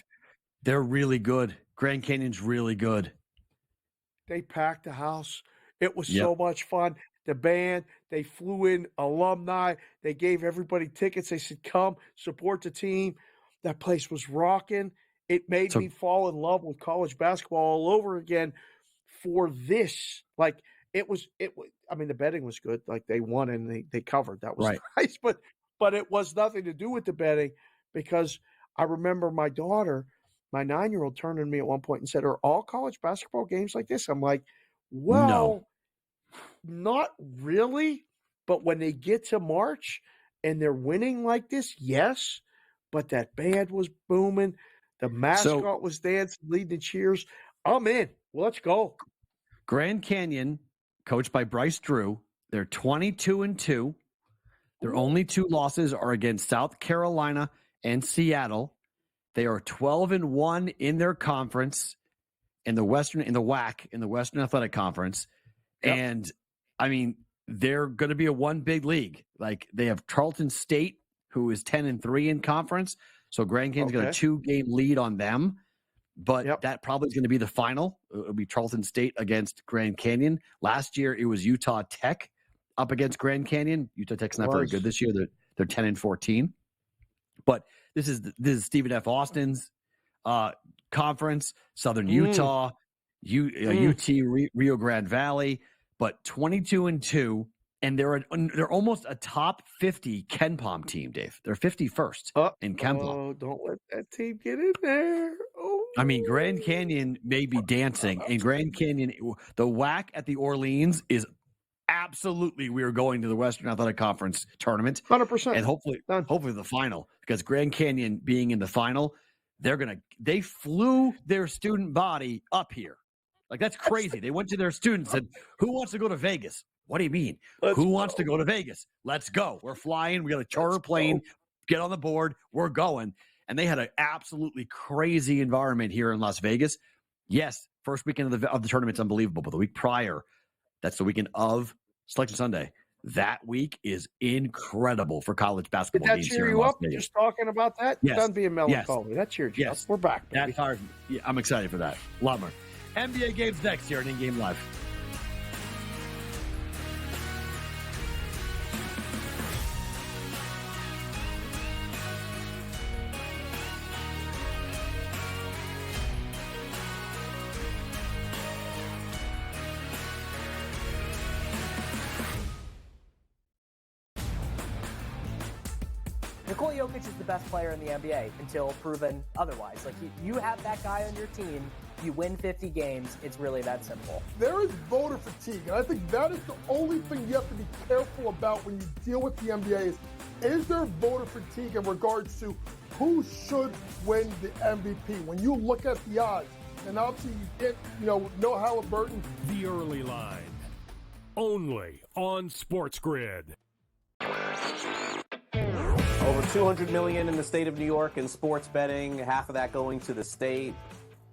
They're really good. Grand Canyon's really good. They packed the house. It was so much fun. The band, they flew in alumni. They gave everybody tickets. They said, come support the team. That place was rocking. It made me fall in love with college basketball all over again for this. Like it was, I mean, the betting was good. Like they won and they covered. That was nice, but it was nothing to do with the betting, because I remember my daughter, my 9-year-old, turned to me at one point and said, are all college basketball games like this? I'm like, well, not really. But when they get to March and they're winning like this, yes. But that band was booming. The mascot was dancing, leading the cheers. I'm in. Well, let's go. Grand Canyon, coached by Bryce Drew, they're 22-2. Their only 2 losses are against South Carolina and Seattle. They are 12-1 in their conference, in the WAC, in the Western Athletic Conference. And I mean, they're going to be a one big league. Like they have Tarleton State, who is 10-3 in conference. So Grand Canyon's got a 2-game lead on them. but that probably is going to be the final. It'll be Charleston State against Grand Canyon. Last year, it was Utah Tech up against Grand Canyon. Utah Tech's not very good this year. They're 10-14. But this is Stephen F. Austin's conference, Southern Utah, UT Rio Grande Valley, but 22-2, and they're almost a top 50 KenPom team, Dave. They're 51st in KenPom. Oh, don't let that team get in there. Oh, I mean, Grand Canyon may be dancing, and Grand Canyon, the WAC at the Orleans is absolutely, we are going to the Western Athletic Conference tournament, 100%, and hopefully the final, because Grand Canyon being in the final, they flew their student body up here. Like, that's crazy. They went to their students and said, "Who wants to go to Vegas?" What do you mean? Who wants to go to Vegas? Let's go. We're flying. We got a charter plane. Get on the board. We're going. And they had an absolutely crazy environment here in Las Vegas. Yes, first weekend of the tournament's unbelievable, but the week prior, that's the weekend of Selection Sunday. That week is incredible for college basketball. Did that cheer you up just talking about that? Yes. Done being melancholy. Yes. That cheered you Yes. up. We're back, baby. That fires me. Yeah, I'm excited for that. A lot more. NBA games next here on InGame Live. Nikola Jokic is the best player in the NBA until proven otherwise. Like, you have that guy on your team, you win 50 games, it's really that simple. There is voter fatigue, and I think that is the only thing you have to be careful about when you deal with the NBA is there voter fatigue in regards to who should win the MVP? When you look at the odds, and obviously you get, no Halliburton. The early line, only on SportsGrid. Over $200 million in the state of New York in sports betting, half of that going to the state.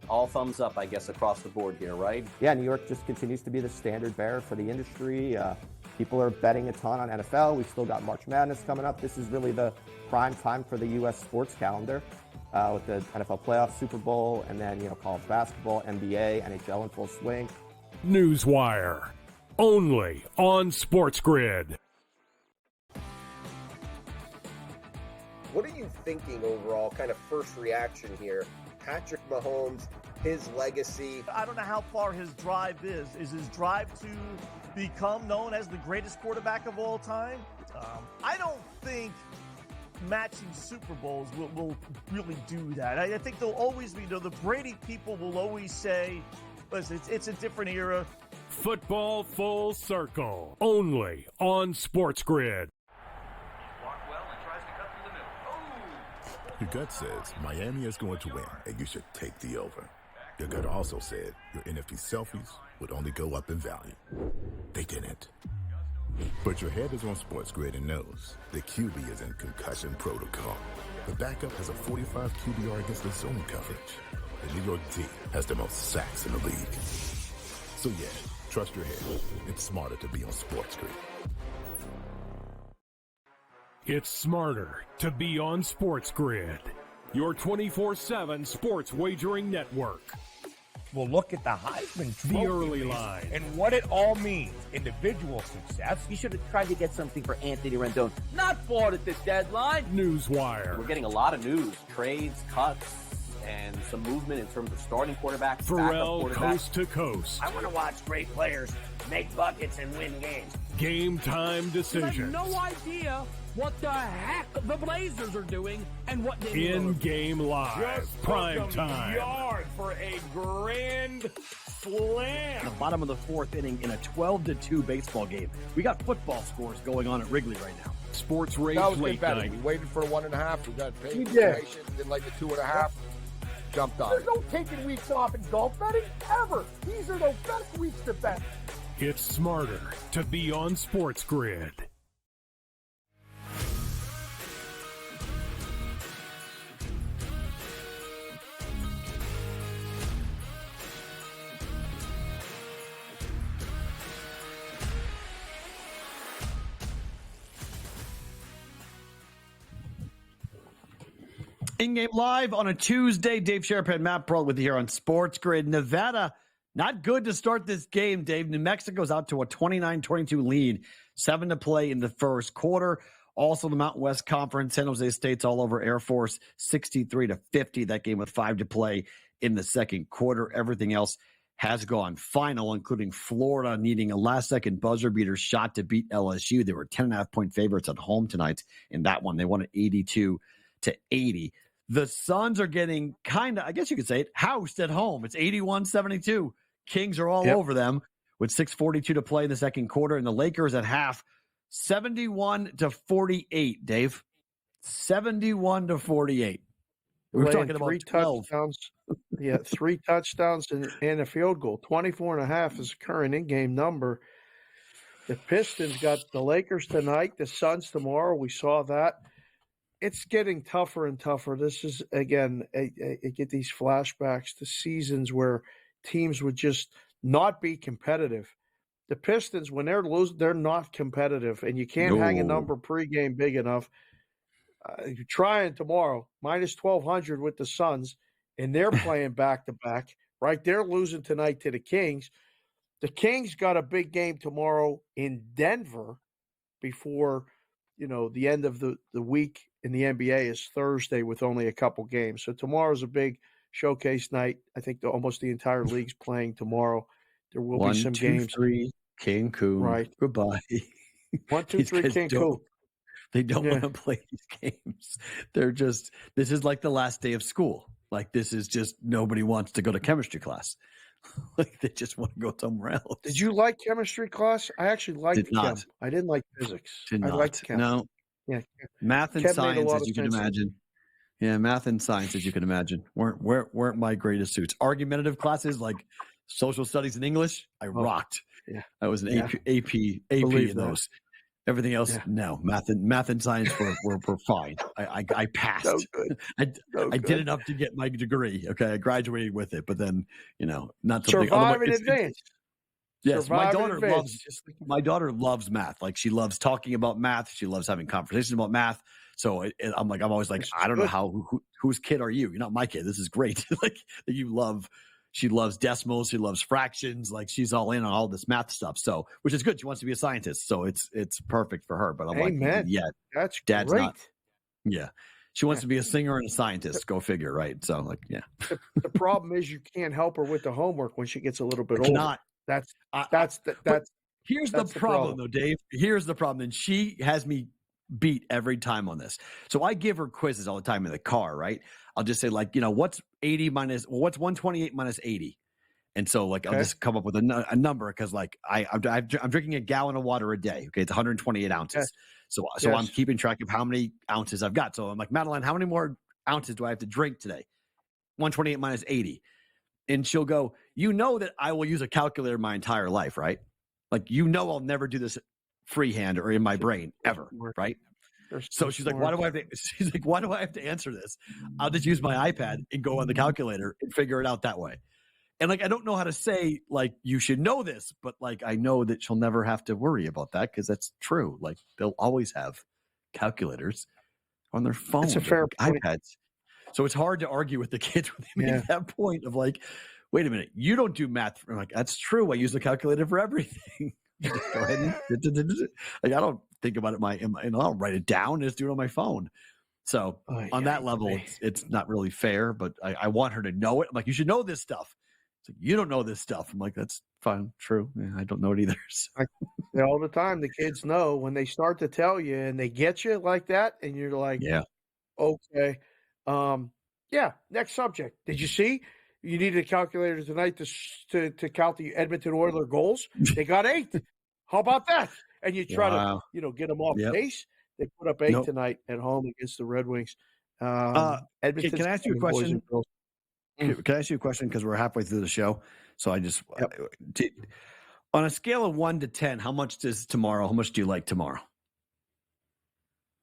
All thumbs up, I guess, across the board here, right? Yeah, New York just continues to be the standard bearer for the industry. People are betting a ton on NFL. We've still got March Madness coming up. This is really the prime time for the U.S. sports calendar with the NFL playoffs, Super Bowl, and then, college basketball, NBA, NHL in full swing. Newswire, only on SportsGrid. What are you thinking overall, kind of first reaction here? Patrick Mahomes, his legacy. I don't know how far his drive is. Is his drive to become known as the greatest quarterback of all time? I don't think matching Super Bowls will really do that. I think there'll always be, the Brady people will always say, listen, it's a different era. Football full circle, only on SportsGrid. Your gut says Miami is going to win, and you should take the over. Your gut also said your NFT selfies would only go up in value. They didn't. But your head is on SportsGrid and knows the QB is in concussion protocol. The backup has a 45 QBR against the zone coverage. The New York team has the most sacks in the league. So yeah, trust your head. It's smarter to be on SportsGrid. It's smarter to be on SportsGrid, your 24/7 sports wagering network. Well, look at the Heisman Trophy. The early line. And what it all means. Individual success. You should have tried to get something for Anthony Rendon. Not bought at the deadline. Newswire. We're getting a lot of news, trades, cuts, and some movement in terms of starting quarterbacks, Perrault, backup quarterbacks. coast to coast. I want to watch great players make buckets and win games. Game time I have decisions. no idea what the heck the Blazers are doing and what they In-game live. Just Prime took them time. yard for a grand slam. The bottom of the fourth inning in a 12-2 baseball game. We got football scores going on at Wrigley right now. Sports Rage That was late good betting. night. We waited for the 1.5. We got paid. We did. information, did like the 2.5. Jumped on There's it. no taking weeks off in golf betting ever. These are the best weeks to bet. It's smarter to be on SportsGrid. InGame Live on a Tuesday. Dave Sharapan, Matt Perrault with you here on SportsGrid. Nevada, not good to start this game, Dave. New Mexico's out to a 29-22 lead. 7 to play in the first quarter. Also, the Mountain West Conference, San Jose State's all over Air Force, 63-50. That game with 5 to play in the second quarter. Everything else has gone final, including Florida needing a last-second buzzer beater shot to beat LSU. They were 10.5-point favorites at home tonight in that one. They won it 82-80. The Suns are getting kind of, I guess you could say it, housed at home. It's 81-72. Kings are all over them with 6:42 to play in the second quarter. And the Lakers at half, 71-48, Dave. 71-48. We're talking about 12. Touchdowns. Yeah, 3 touchdowns and a field goal. 24.5 is the current in-game number. The Pistons got the Lakers tonight, the Suns tomorrow. We saw that. It's getting tougher and tougher. This is, again, I get these flashbacks to seasons where teams would just not be competitive. The Pistons, when they're losing, they're not competitive, and you can't hang a number pregame big enough. You're trying tomorrow, minus 1,200 with the Suns, and they're playing back-to-back, right? They're losing tonight to the Kings. The Kings got a big game tomorrow in Denver before, the end of the week in the NBA is Thursday with only a couple games. So tomorrow's a big showcase night. I think almost the entire league's playing tomorrow. There will be some games. 1, 2, 3, Cancun. Right. Goodbye. 1, 2, 3, Cancun. They don't want to play these games. This is like the last day of school. Like, this is just, nobody wants to go to chemistry class. Like, they just want to go somewhere else. Did you like chemistry class? I actually liked chem. I didn't like physics. I liked chem. No. Yeah. Math and Chem science, as you can imagine. Yeah, math and science, as you can imagine, weren't my greatest suits. Argumentative classes like social studies and English, I rocked. Yeah. I was an AP in those. Everything else, no. Math and science were fine. I passed. So good. I did enough to get my degree. Okay, I graduated with it, but then not something. Survive in advance. Yes, my daughter loves math. Like, she loves talking about math. She loves having conversations about math. So I'm always like, I don't know whose kid are you? You're not my kid. This is great. Like, she loves decimals. She loves fractions. Like, she's all in on all this math stuff. So, which is good. She wants to be a scientist. So it's perfect for her. But I'm like, yeah, that's Dad's great. not. Yeah. She wants to be a singer and a scientist. Go figure, right? So, like, yeah. The problem is you can't help her with the homework when she gets a little bit older. Here's the problem, though, Dave. Here's the problem. And she has me beat every time on this. So I give her quizzes all the time in the car, right? I'll just say, like, what's 128 minus 80? And so, like, I'll just come up with a number because, like, I'm drinking a gallon of water a day. Okay, it's 128 ounces. So I'm keeping track of how many ounces I've got. So I'm like, Madeline, how many more ounces do I have to drink today? 128 minus 80. And she'll go, that I will use a calculator my entire life, right? Like, I'll never do this freehand or in my brain ever, right? So she's like, why do I have to answer this? I'll just use my iPad and go on the calculator and figure it out that way. And, like, I don't know how to say, like, you should know this, but, like, I know that she'll never have to worry about that because that's true. Like, they'll always have calculators on their phones, it's a fair point. iPads. So it's hard to argue with the kids when they make that point of, like, wait a minute, you don't do math. I'm like, that's true. I use the calculator for everything. Just go ahead and like, I don't think about it and I'll write it down. Just do it on my phone. So on that level, it's not really fair, but I want her to know it. I'm like, you should know this stuff. It's like, you don't know this stuff. I'm like, that's fine. True. Yeah, I don't know it either. So. All the time, the kids know when they start to tell you and they get you like that. And you're like, okay. Next subject. Did you see? You needed a calculator tonight to count the Edmonton Oilers goals. They got 8. How about that? And you try to, get them off pace. They put up 8 tonight at home against the Red Wings. Edmonton. Can I ask you a question? Can I ask you a question? Because we're halfway through the show. So I just, on a scale of 1 to 10, how much do you like tomorrow?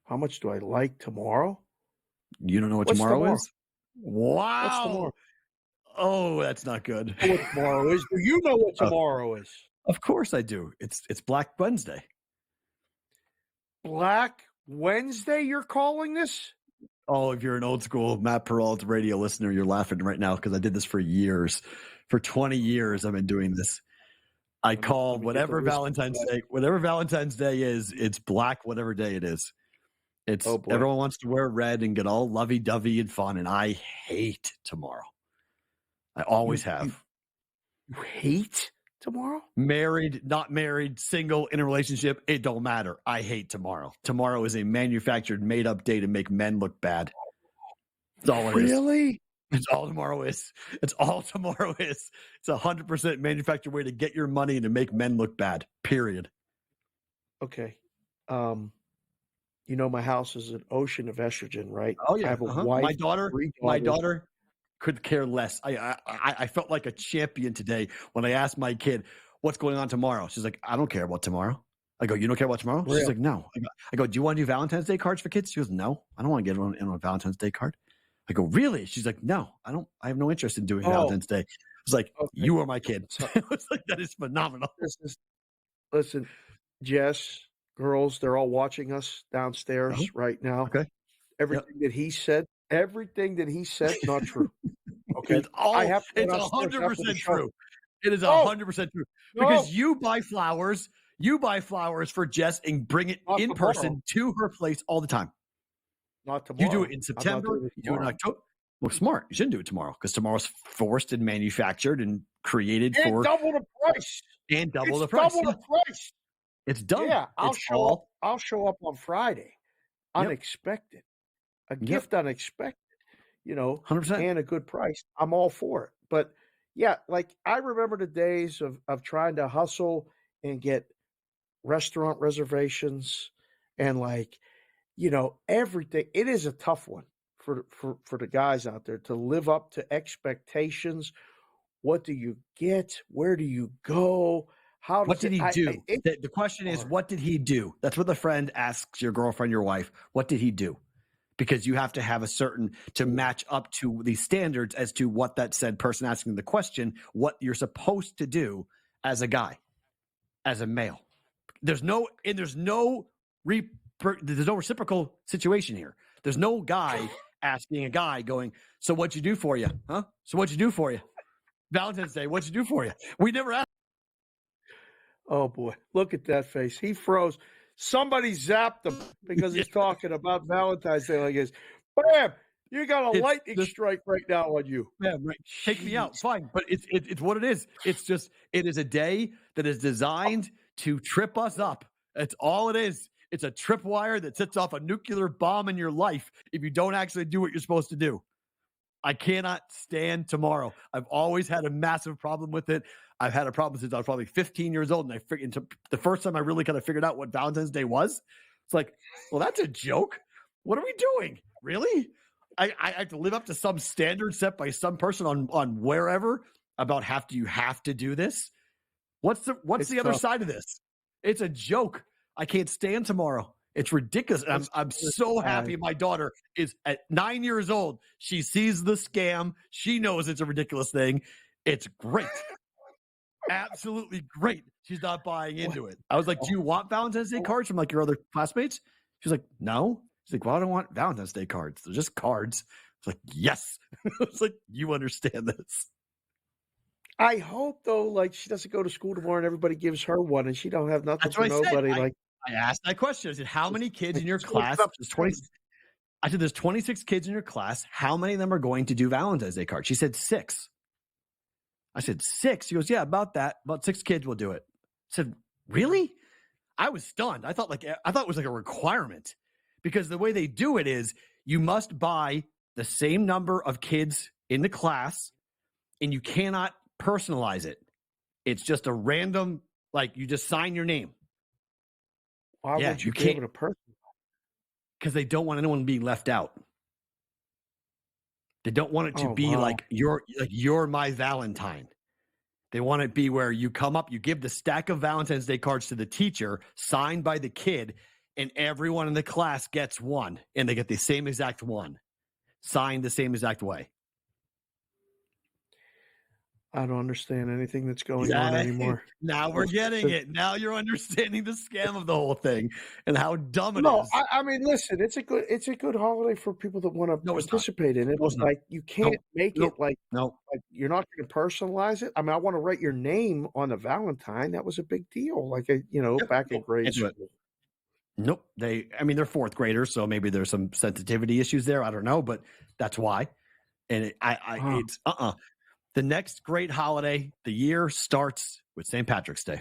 How much do I like tomorrow? You don't know what tomorrow is? Wow. What's tomorrow? Oh, that's not good. I know what tomorrow is. Do you know what tomorrow is? Of course I do. It's Black Wednesday. Black Wednesday, you're calling this? Oh, if you're an old school Matt Perrault radio listener, you're laughing right now because I did this for years. For 20 years, I've been doing this. I call whatever Valentine's Day is, it's black, whatever day it is. It's everyone wants to wear red and get all lovey-dovey and fun, and I hate tomorrow. I always have. You hate tomorrow? Married, not married, single, in a relationship, it don't matter. I hate tomorrow. Tomorrow is a manufactured, made-up day to make men look bad. That's all it is. Really? It's all tomorrow is. It's all tomorrow is. It's 100% manufactured way to get your money and to make men look bad, period. Okay. You know, my house is an ocean of estrogen, right? Oh, yeah. I have a wife. My daughter could care less. I felt like a champion today when I asked my kid, what's going on tomorrow? She's like, I don't care about tomorrow. I go, you don't care about tomorrow? She's like, no. I go, do you want to do Valentine's Day cards for kids? She goes, no, I don't want to get in on a Valentine's Day card. I go, really? She's like, no, I have no interest in doing Valentine's Day. I was like, you are my kid. I was like, that is phenomenal. Listen, Jess, girls, they're all watching us downstairs right now. Okay. Everything that he said, not true. Okay. It's 100% true. It is 100% true. Because you buy flowers for Jess and bring it in person to her place all the time. Not tomorrow. You do it in September. You do it in October. Well, smart. You shouldn't do it tomorrow because tomorrow's forced and manufactured and created for double the price. And double the price. Double the price. It's done. Yeah, I'll show up on Friday. Unexpected. A gift unexpected. 100%. And a good price. I'm all for it. But yeah, like I remember the days of trying to hustle and get restaurant reservations and everything. It is a tough one for the guys out there to live up to expectations. What do you get? Where do you go? What did he do? The question is, what did he do? That's what the friend asks your girlfriend, your wife. What did he do? Because you have to have to match up to the standards as to what that said person asking the question, what you're supposed to do as a guy, as a male. There's no reciprocal situation here. There's no guy asking a guy going, so what'd you do for you? Huh? So what'd you do for you? Valentine's Day, what'd you do for you? We never asked. Oh boy, look at that face. He froze. Somebody zapped him because he's talking about Valentine's Day like this. Bam! You got a lightning strike right now on you. Yeah, right. Take me out. Fine. But it's what it is. It's just, it is a day that is designed to trip us up. That's all it is. It's a tripwire that sets off a nuclear bomb in your life if you don't actually do what you're supposed to do. I cannot stand tomorrow. I've always had a massive problem with it. I've had a problem since I was probably 15 years old. And the first time I really kind of figured out what Valentine's Day was, it's like, well, that's a joke. What are we doing? Really? I have to live up to some standard set by some person on wherever about you have to do this. What's the other side of this? It's a joke. I can't stand tomorrow. It's ridiculous. And I'm so happy my daughter is at 9 years old. She sees the scam. She knows it's a ridiculous thing. It's great. Absolutely great. She's not buying into it. I was like, do you want Valentine's Day cards from your other classmates? She's like, no. She's like, well, I don't want Valentine's Day cards. They're just cards. It's like, yes. It's like, you understand this. I hope though, she doesn't go to school tomorrow and everybody gives her one and she don't have nothing for nobody. I asked that question. I said, how many kids in your class? I said, there's 26 kids in your class. How many of them are going to do Valentine's Day cards? She said 6. I said 6. She goes, yeah, about that. About 6 kids will do it. I said, really? I was stunned. I thought it was like a requirement because the way they do it is you must buy the same number of kids in the class and you cannot personalize it. It's just a random, you just sign your name. Why would you be able to personalize? Because they don't want anyone being left out. They don't want it to be like you're my Valentine. They want it to be where you come up, you give the stack of Valentine's Day cards to the teacher, signed by the kid, and everyone in the class gets one, and they get the same exact one, signed the same exact way. I don't understand anything that's going on anymore. Now we're getting it. Now you're understanding the scam of the whole thing and how dumb it No, is. I mean, listen, it's a good holiday for people that want to No, it's not. participate in it. No, it's not. Like, you can't make it like you're not going to personalize it. I mean, I want to write your name on a Valentine. That was a big deal. Like, back in grade school. Nope. They're fourth graders, so maybe there's some sensitivity issues there. I don't know, but that's why. And it's the next great holiday, the year starts with St. Patrick's Day.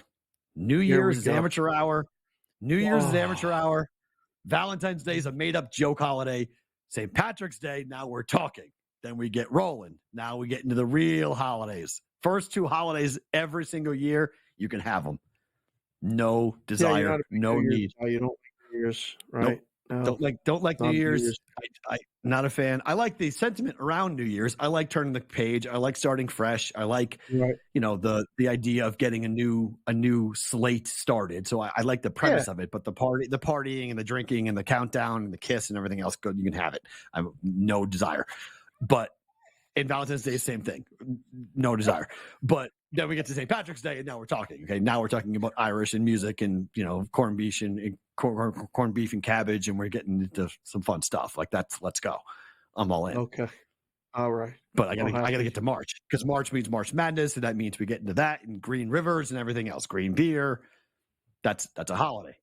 New Year's is amateur hour. New Year's is amateur hour. Valentine's Day is a made-up joke holiday. St. Patrick's Day, now we're talking. Then we get rolling. Now we get into the real holidays. First two holidays every single year, you can have them. No desire, no need. You don't like New Year's, right? Nope. No. Don't like New Year's. I'm not a fan. I like the sentiment around New Year's. I like turning the page. I like starting fresh. I like the idea of getting a new slate started. So I like the premise of it. But the partying and the drinking and the countdown and the kiss and everything else, good, you can have it. I have no desire. But in Valentine's Day, same thing. No desire. But then we get to St. Patrick's Day, and now we're talking. Okay, now we're talking about Irish and music, and corned beef and cabbage, and we're getting into some fun stuff. Like let's go. I'm all in. Okay, all right. But I gotta get to March, because March means March Madness, and that means we get into that and green rivers and everything else. Green beer. That's a holiday.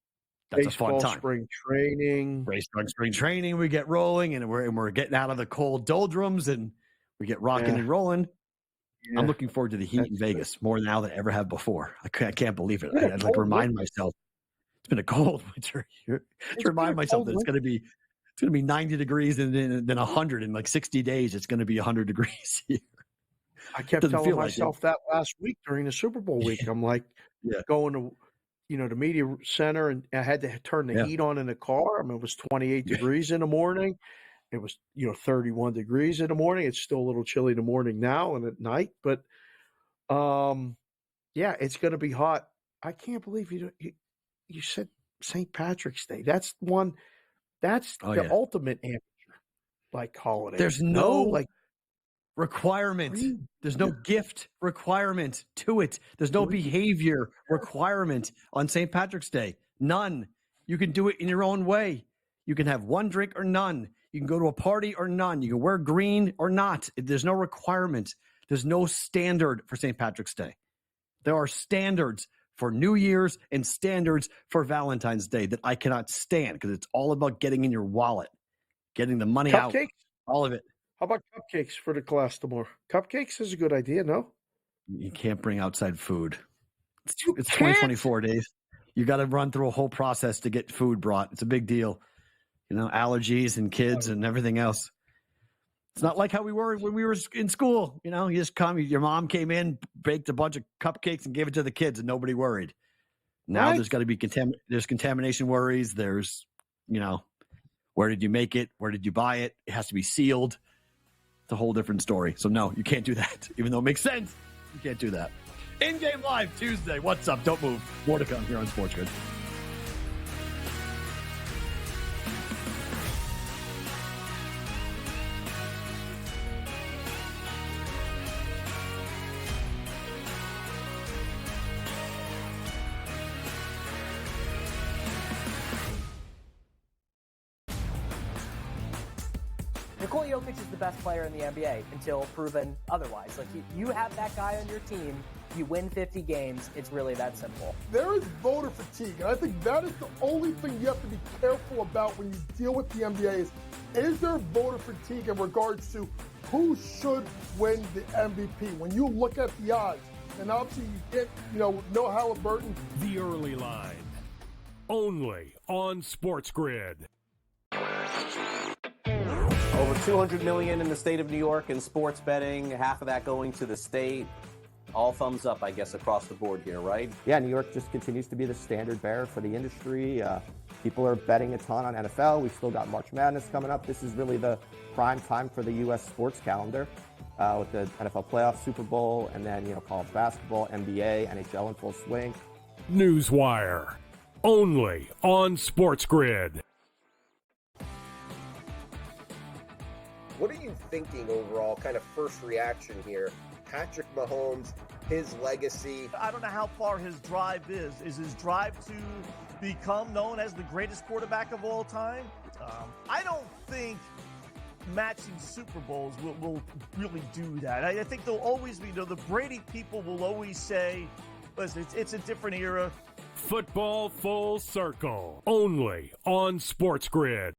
That's baseball, a fun time. Spring training. Spring training. We get rolling, and we're getting out of the cold doldrums, and we get rocking and rolling. Yeah. I'm looking forward to the heat in Vegas more now than I ever have before. I can't believe it. I'd like to remind myself it's been a cold winter here. To remind myself that it's going to be 90 degrees and then 100 in like 60 days. It's going to be 100 degrees here. I kept telling myself that last week during the Super Bowl week. I'm like going to the media center, and I had to turn the heat on in the car. I mean, it was 28 degrees in the morning. It was, 31 degrees in the morning. It's still a little chilly in the morning now and at night, but it's going to be hot. I can't believe you said St. Patrick's Day. That's the ultimate amateur holiday. There's no requirement. There's no gift requirement to it. There's no behavior requirement on St. Patrick's Day. None. You can do it in your own way. You can have one drink or none. You can go to a party or none. You can wear green or not. There's no requirement. There's no standard for St. Patrick's Day. There are standards for New Year's and standards for Valentine's Day that I cannot stand, because it's all about getting in your wallet, getting the money out, all of it. How about cupcakes for the class tomorrow? Cupcakes is a good idea, no? You can't bring outside food. It's 2024 days. You got to run through a whole process to get food brought. It's a big deal. Allergies and kids and everything else. It's not like how we were when we were in school. You just come, your mom came in, baked a bunch of cupcakes and gave it to the kids, and nobody worried. Now there's got to be there's contamination worries. There's, where did you make it? Where did you buy it? It has to be sealed. It's a whole different story. So no, you can't do that. Even though it makes sense, you can't do that. InGame Live Tuesday. What's up? Don't move. More to come here on SportsGrid. Nikola Jokic is the best player in the NBA until proven otherwise. Like, you have that guy on your team, you win 50 games, it's really that simple. There is voter fatigue, and I think that is the only thing you have to be careful about when you deal with the NBA is there voter fatigue in regards to who should win the MVP? When you look at the odds, and obviously you get, no Halliburton. The early line, only on SportsGrid. Over $200 million in the state of New York in sports betting, half of that going to the state. All thumbs up, I guess, across the board here, right? Yeah, New York just continues to be the standard bearer for the industry. People are betting a ton on NFL. We've still got March Madness coming up. This is really the prime time for the U.S. sports calendar with the NFL playoffs, Super Bowl, and then, college basketball, NBA, NHL in full swing. Newswire, only on SportsGrid. What are you thinking overall, kind of first reaction here? Patrick Mahomes, his legacy. I don't know how far his drive is. Is his drive to become known as the greatest quarterback of all time? I don't think matching Super Bowls will really do that. I think there'll always be, the Brady people will always say, listen, it's a different era. Football Full Circle, only on SportsGrid.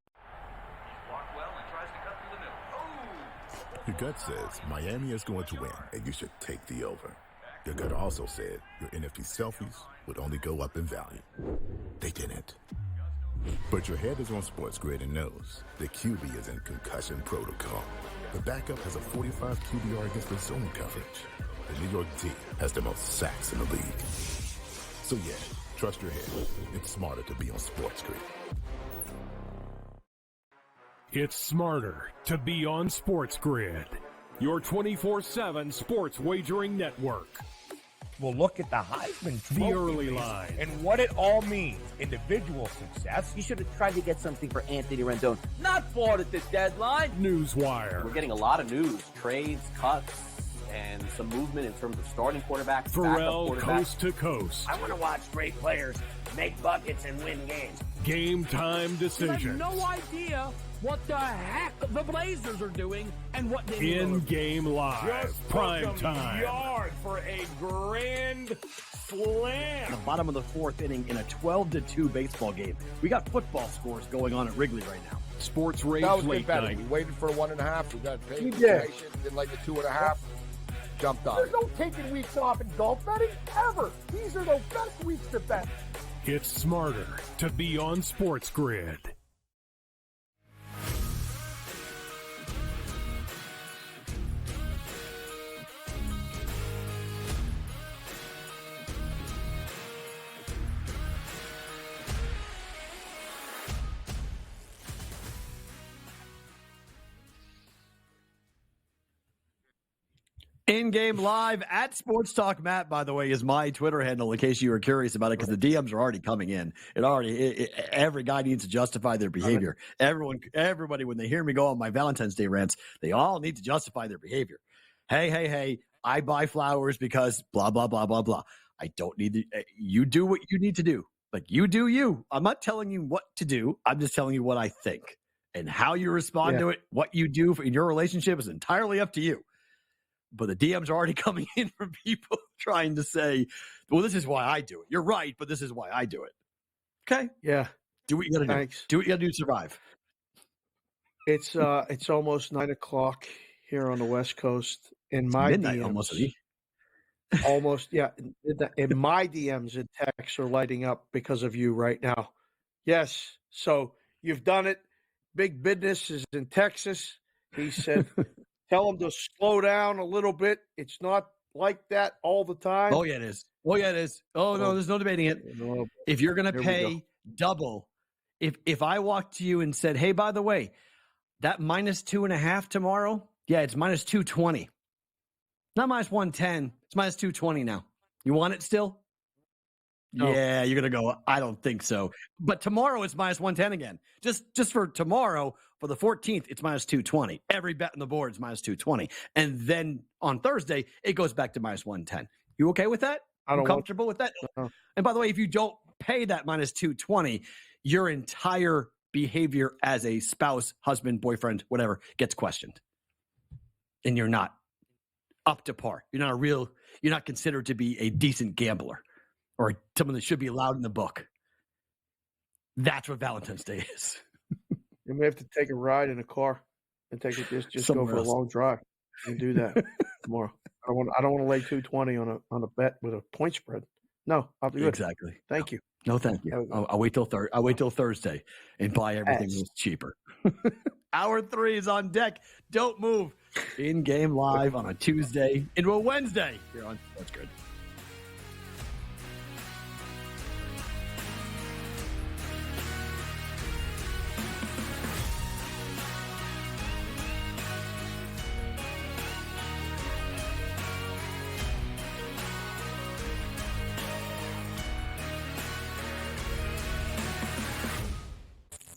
Your gut says Miami is going to win, and you should take the over. Your gut also said your NFT selfies would only go up in value. They didn't. But your head is on SportsGrid and knows the QB is in concussion protocol. The backup has a 45 QBR against the zone coverage. The New York D has the most sacks in the league. So yeah, trust your head. It's smarter to be on SportsGrid. It's smarter to be on SportsGrid, your 24/7 sports wagering network. Well, look at the Heisman Trophy The early race line. and what it all means. Individual success. You should have tried to get something for Anthony Rendon. Not bought at the deadline. Newswire. We're getting a lot of news, trades, cuts, and some movement in terms of starting quarterbacks, Perrault, backup quarterbacks. coast to coast. I want to watch great players make buckets and win games. Game time You have decisions. no idea what the heck the Blazers are doing and what they In-game live. Just Prime took 'em time. yard for a grand slam. The bottom of the fourth inning in a 12-2 baseball game. We got football scores going on at Wrigley right now. Sports Rage That was late get better. night. We waited for a 1.5. We got paid. We did. Did like a 2.5. Jumped on There's it. no taking weeks off in golf betting ever. These are the best weeks to bet. It's smarter to be on SportsGrid. In-game live at Sports Talk Matt, by the way, is my Twitter handle in case you were curious about it, because the DMs are already coming in. Every guy needs to justify their behavior. Everybody, when they hear me go on my Valentine's Day rants, they all need to justify their behavior. Hey, I buy flowers because blah, blah, blah, blah, blah. I don't need to. You do what you need to do. Like, you do you. I'm not telling you what to do. I'm just telling you what I think. And how you respond to it, what you do in your relationship is entirely up to you. But the DMs are already coming in from people trying to say, well, this is why I do it. You're right, but this is why I do it. Okay? Yeah. Do what you got to do. Thanks. Do what you got to do to survive. It's almost 9:00 here on the West Coast. In my midnight DMs, almost. yeah. In my DMs and texts are lighting up because of you right now. Yes. So you've done it. Big business is in Texas. He said, tell them to slow down a little bit. It's not like that all the time. Oh, yeah, it is. Oh, no, there's no debating it. If you're going to pay double, if I walked to you and said, hey, by the way, that minus 2.5 tomorrow, yeah, it's minus 220. Not minus 110. It's minus 220 now. You want it still? No. Yeah, you're going to go, I don't think so. But tomorrow it's minus 110 again. Just for tomorrow, for the 14th, it's minus 220. Every bet on the board is minus 220. And then on Thursday, it goes back to minus 110. You okay with that? You comfortable with that? No. And by the way, if you don't pay that minus 220, your entire behavior as a spouse, husband, boyfriend, whatever, gets questioned. And you're not up to par. You're not considered to be a decent gambler or someone that should be allowed in the book. That's what Valentine's Day is. You may have to take a ride in a car and take it just go for a long drive and do that tomorrow. I don't want to lay 220 on a bet with a point spread. No, I'll do it. Exactly. Thank you. No, thank you. I'll wait till Thursday and buy everything that's cheaper. Hour 3 is on deck. Don't move. In-game live on a Tuesday into a Wednesday here on SportsGrid.